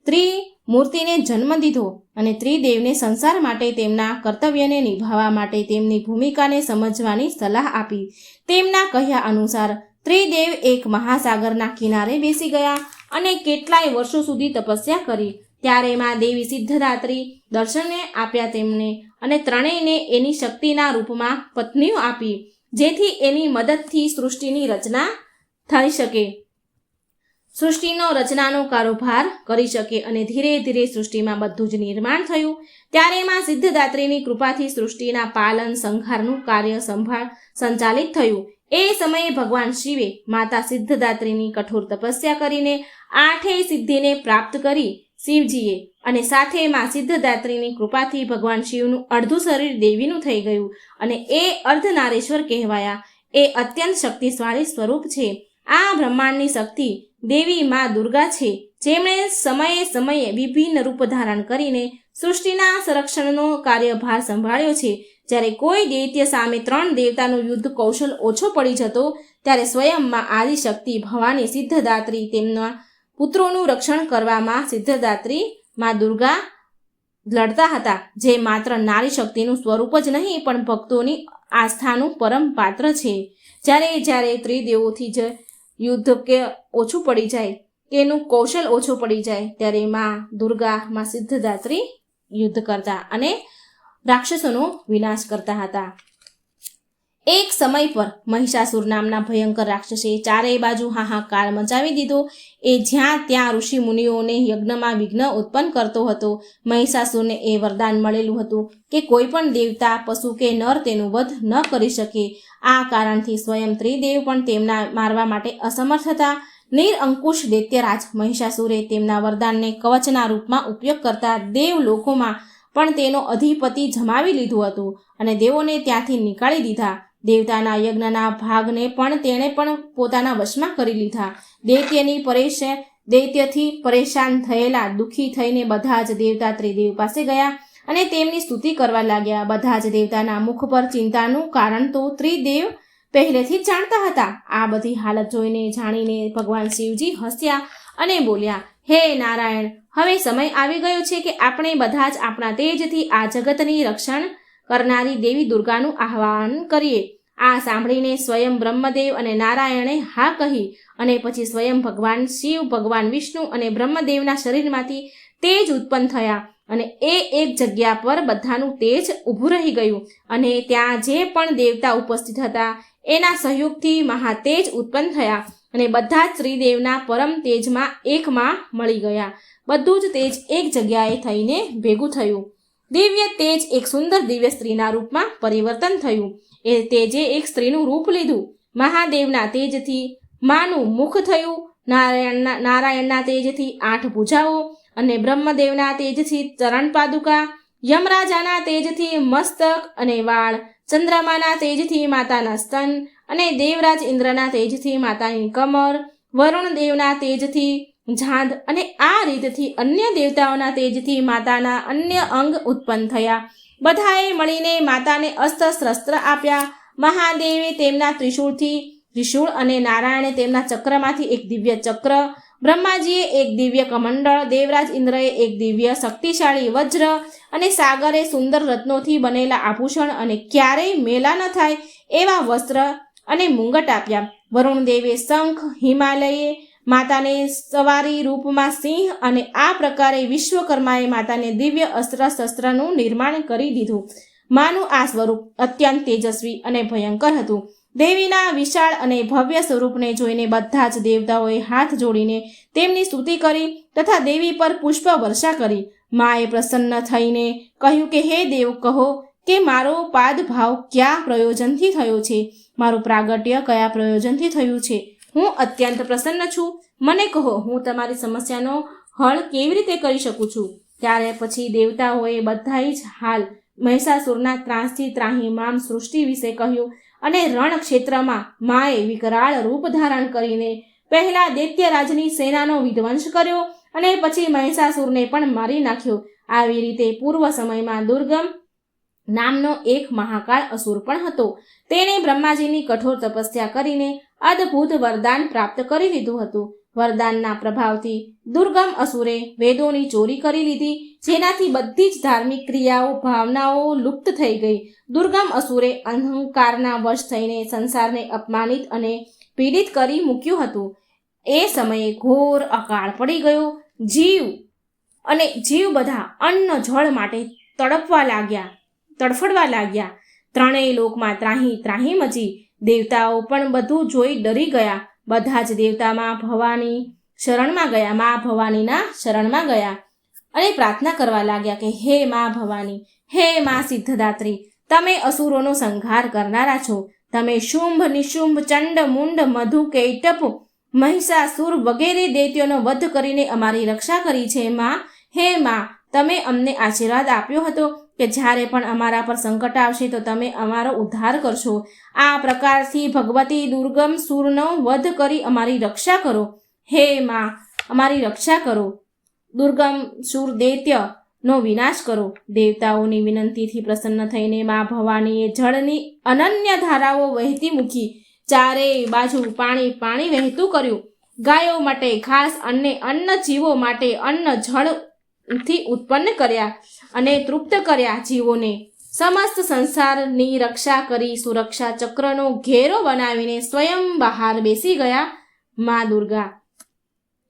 ત્રિમૂર્તિને જન્મ દીધો અને ત્રિદેવને સંસાર માટે તેમના કર્તવ્યને નિભાવવા માટે તેમની ભૂમિકાને સમજવાની સલાહ આપી. તેમના કહ્યા અનુસાર ત્રિદેવ એક મહાસાગરના કિનારે બેસી ગયા અને કેટલાય વર્ષો સુધી તપસ્યા કરી. ત્યારે માં દેવી સિદ્ધરાત્રિ દર્શને આપ્યા તેમને અને ત્રણેયને એની શક્તિના રૂપમાં પત્નીઓ આપી, જેથી એની મદદથી સૃષ્ટિની રચના થઈ શકે, સૃષ્ટિનો રચનાનો કારોબાર કરી શકે અને ધીરે ધીરે સૃષ્ટિમાં બધું જ નિર્માણ થયું. ત્યારે માં સિદ્ધદાત્રીની કૃપાથી સૃષ્ટિના પાલન સંહારનું કાર્ય સંચાલિત થયું. એ સમયે ભગવાન શિવે માતા સિદ્ધદાત્રીની કઠોર તપસ્યા કરીને 8 સિદ્ધિને પ્રાપ્ત કરી. શિવજીએ અને સાથે માં સિદ્ધદાત્રીની કૃપાથી ભગવાન શિવનું અડધું શરીર દેવીનું થઈ ગયું અને એ અર્ધનારેશ્વર કહેવાયા. એ અત્યંત શક્તિશાળી સ્વરૂપ છે. આ બ્રહ્માંડની શક્તિ દેવી માં દુર્ગા છે, જેમણે સમયે સમયે વિભિન્ન રૂપ ધારણ કરીને સૃષ્ટિના સંરક્ષણનો કાર્યભાર સંભાળ્યો છે. જ્યારે કોઈ દૈત્ય સામે 3 દેવતાનું યુદ્ધ કૌશલ ઓછો પડી જતો ત્યારે સ્વયંમાં આદિશક્તિ ભવાની સિદ્ધદાત્રી તેમના પુત્રોનું રક્ષણ કરવામાં સિદ્ધદાત્રી માં દુર્ગા લડતા હતા, જે માત્ર નારી શક્તિનું સ્વરૂપ જ નહીં પણ ભક્તોની આસ્થાનું પરમ પાત્ર છે. જ્યારે ત્રિદેવોથી જ યુદ્ધ કે ઓછું પડી જાય, એનું કૌશલ ઓછું પડી જાય, ત્યારે માં દુર્ગા માં સિદ્ધદાત્રી યુદ્ધ કરતા અને રાક્ષસોનો વિનાશ કરતા હતા. એક સમય પર મહિષાસુર નામના ભયંકર રાક્ષસે ચારેય બાજુ હાહાકાર મચાવી દીધો. એ જ્યાં ત્યાં ઋષિ મુનિઓને યજ્ઞમાં વિઘ્ન ઉત્પન્ન કરતો હતો. મહિષાસુરને એ વરદાન મળેલું હતું કે કોઈ પણ દેવતા, પશુ કે નર તેનું વધ ન કરી શકે. આ કારણથી સ્વયં ત્રિદેવ પણ તેમના મારવા માટે અસમર્થ હતા. નિરંકુશ દૈત્યરાજ મહિષાસુરે તેમના વરદાનને કવચના રૂપમાં ઉપયોગ કરતા દેવ લોકોમાં પણ તેનો અધિપતિ જમાવી લીધું હતું અને દેવોને ત્યાંથી નીકાળી દીધા. દેવતાના યજ્ઞના ભાગને પણ તેણે પણ પોતાના વશમાં કરી લીધા. દૈત્યથી પરેશાન થયેલા દુઃખી થઈને બધા જ દેવતા ત્રિદેવ પાસે ગયા અને તેમની સ્તુતિ કરવા લાગ્યા. બધા જ દેવતાના મુખ પર ચિંતાનું કારણ તો ત્રિદેવ પહેલેથી જ જાણતા હતા. આ બધી હાલત જોઈને જાણીને ભગવાન શિવજી હસ્યા અને બોલ્યા, હે નારાયણ, હવે સમય આવી ગયો છે કે આપણે બધા જ આપણા તેજથી આ જગતની રક્ષણ કરનારી દેવી દુર્ગાનું આહ્વાન કરીએ. આ સાંભળીને સ્વયં બ્રહ્મદેવ અને નારાયણે હા કહી અને પછી સ્વયં ભગવાન શિવ, ભગવાન વિષ્ણુ અને બ્રહ્મદેવના શરીરમાંથી તેજ ઉત્પન્ન થયા અને એક જગ્યા પર બધાનું તેજ ઊભું રહી ગયું અને ત્યાં જે પણ દેવતા ઉપસ્થિત હતા એના સહયોગથી મહાતેજ ઉત્પન્ન થયા અને બધા જ ત્રિદેવના પરમ તેજમાં એકમાં મળી ગયા. બધું જ તેજ એક જગ્યાએ થઈને ભેગું થયું. દિવ્ય તેજ એક સુંદર દિવ્ય સ્ત્રીના રૂપમાં પરિવર્તન થયું. એ તેજે એક સ્ત્રીનું રૂપ લીધું. મહાદેવના તેજથી માનું મુખ થયું, નારાયણના તેજથી 8 ભુજાઓ અને બ્રહ્મદેવના તેજથી ચરણ પાદુકા, યમરાજાના તેજથી મસ્તક અને વાળ, ચંદ્રમાના તેજથી માતાના સ્તન અને દેવરાજ ઇન્દ્રના તેજથી માતાની કમર, વરુણ દેવના તેજથી જાંઘ અને આ રીતથી અન્ય દેવતાઓના તેજથી માતાના અન્ય અંગ ઉત્પન્ન થયા. બધાએ મળીને માતાને અસ્ત્ર શસ્ત્ર આપ્યા. મહાદેવે તેમના ત્રિશૂળ અને નારાયણે તેમના ચક્રમાંથી એક દિવ્ય ચક્ર, બ્રહ્માજીએ એક દિવ્ય કમંડળ, દેવરાજ ઇન્દ્રએ એક દિવ્ય શક્તિશાળી વજ્ર અને સાગરે સુંદર રત્નોથી બનેલા આભૂષણ અને ક્યારેય મેલા ન થાય એવા વસ્ત્ર અને મુંગટ આપ્યા. વરુણદેવે શંખ, હિમાલયે માતાને સવારી રૂપમાં સિંહ અને આ પ્રકારે વિશ્વકર્માએ માતાને દિવ્ય અસ્ત્ર શસ્ત્રનું નિર્માણ કરી દીધું. માનું આ સ્વરૂપ અત્યંત તેજસ્વી અને ભયંકર હતું. દેવીના વિશાળ અને ભવ્ય સ્વરૂપને જોઈને બધા જ દેવતાઓએ હાથ જોડીને તેમની સ્તુતિ કરી તથા દેવી પર પુષ્પ વર્ષા કરી. માએ પ્રસન્ન થઈને કહ્યું કે હે દેવ, કહો કે મારો પાદભાવ કયા પ્રયોજનથી થયો છે, મારું પ્રાગટ્ય કયા પ્રયોજનથી થયું છે. હું અત્યંત પ્રસન્ન છું. મને કહો, હું તમારી સમસ્યાનો હલ કેવી રીતે કરી શકું છું. ત્યારે પછી દેવતાઓએ બધાએ જ હાલ મહિષાસુરના ત્રાસથી ત્રાહિમામ સૃષ્ટિ વિશે કહ્યું અને રણક્ષેત્રમાં માએ વિકરાળ રૂપ ધારણ કરીને પહેલા દૈત્યરાજની સેનાનો વિધ્વંસ કર્યો અને પછી મહિષાસુરને પણ મારી નાખ્યો. આવી રીતે પૂર્વ સમયમાં દુર્ગમ નામનો એક મહાકાળ અસુર પણ હતો. તેણે બ્રહ્માજીની કઠોર તપસ્યા કરીને અદ્ભુત વરદાન પ્રાપ્ત કરી લીધું હતું. વરદાનના પ્રભાવથી દુર્ગમ અસુરે વેદોની ચોરી કરી લીધી, જેનાથી બધી જ ધાર્મિક ક્રિયાઓ ભાવનાઓ લુપ્ત થઈ ગઈ. દુર્ગમ અસુરે અહંકારના વશ થઈને સંસારને અપમાનિત અને પીડિત કરી મૂક્યું હતું. એ સમયે ઘોર અકાળ પડી ગયો. જીવ બધા અન્ન જળ માટે તડફડવા લાગ્યા. ત્રણેય લોકમાં ત્રાહી મચી. દેવતાઓ પણ બધું જોઈ ડરી ગયા. બધા જ દેવતા મા ભવાનીના શરણમાં ગયા અને પ્રાર્થના કરવા લાગ્યા કે હે મા ભવાની, હે મા સિદ્ધદાત્રી, તમે અસુરોનો સંહાર કરનારા છો. તમે શુંભ, નિશુંભ, ચંડ, મુંડ, મધુ, કૈટપ, મહિષાસુર વગેરે દૈત્યોનો વધ કરીને અમારી રક્ષા કરી છે. મા, હે મા, તમે અમને આશીર્વાદ આપ્યો હતો કે જ્યારે પણ અમારા પર સંકટ આવશે તો તમે અમારો ઉદ્ધાર કરશો. આ પ્રકારથી ભગવતી દુર્ગમ સુરનો વધ કરી અમારી રક્ષા કરો. હે મા, અમારી રક્ષા કરો. દુર્ગમ સુર દૈત્યનો વિનાશ કરો. દેવતાઓની વિનંતીથી પ્રસન્ન થઈને મા ભવાનીએ જળની અનન્ય ધારાઓ વહેતી મૂકી. ચારેય બાજુ પાણી વહેતું કર્યું. ગાયો માટે ઘાસ અને અન્ન જીવો માટે અન્ન જળથી ઉત્પન્ન કર્યા અને તૃપ્ત કર્યા જીવોને. સમસ્ત સંસારની રક્ષા કરી સુરક્ષા ચક્રનો ઘેરો બનાવીને સ્વયં બહાર બેસી ગયા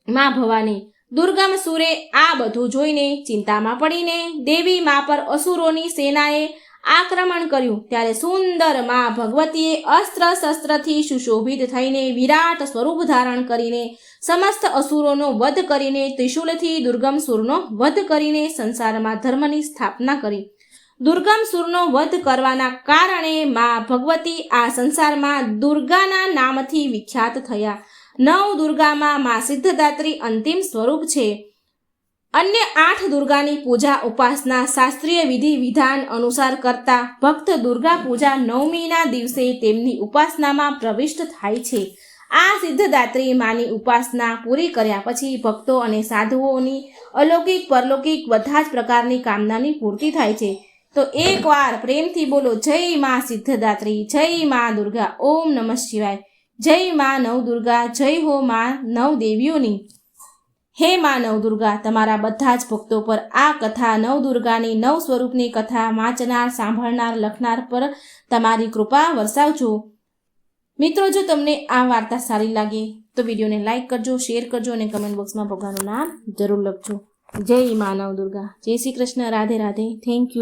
મા ભવાની. દુર્ગમ સુરે આ બધું જોઈને ચિંતામાં પડીને દેવી મા પર અસુરોની સેનાએ આક્રમણ કર્યું. ત્યારે સુંદર મા ભગવતીએ અસ્ત્ર શસ્ત્રથી સુશોભિત થઈને વિરાટ સ્વરૂપ ધારણ કરીને સમસ્ત અસુરોનો વધ કરીને ત્રિશૂલથી દુર્ગમ સુરનો વધ કરીને સંસારમાં ધર્મની સ્થાપના કરી. દુર્ગમ સુરનો વધ કરવાના કારણે મા ભગવતી આ સંસારમાં દુર્ગાના નામથી વિખ્યાત થયા. 9 દુર્ગામાં મા સિદ્ધદાત્રી અંતિમ સ્વરૂપ છે. અન્ય 8 દુર્ગાની પૂજા ઉપાસના શાસ્ત્રીય વિધિ વિધાન અનુસાર કરતા ભક્ત દુર્ગા પૂજા 9મીના દિવસે તેમની ઉપાસનામાં પ્રવિષ્ટ થાય છે. આ સિદ્ધદાત્રી માની ઉપાસના પૂરી કર્યા પછી ભક્તો અને સાધુઓની અલૌકિક પરલૌકિક બધા જ પ્રકારની કામનાની પૂર્તિ થાય છે. તો એકવાર પ્રેમથી બોલો, જય મા સિદ્ધદાત્રી, જય મા દુર્ગા, ઓમ નમઃ શિવાય. જય મા નવદુર્ગા, જય હો મા નવ દેવીઓની. હે મા નવદુર્ગા, તમારા બધા જ ભક્તો પર આ કથા નવદુર્ગાની 9 સ્વરૂપની કથા વાંચનાર, સાંભળનાર, લખનાર પર તમારી કૃપા વરસાવજો. મિત્રો, જો તમને આ વાર્તા સારી લાગે તો વિડીયોને લાઇક કરજો, શેર કરજો અને કમેન્ટ બોક્સમાં ભગવાનનું નામ જરૂર લખજો. જય મા નવદુર્ગા. જય શ્રી કૃષ્ણ. રાધે રાધે. Thank you.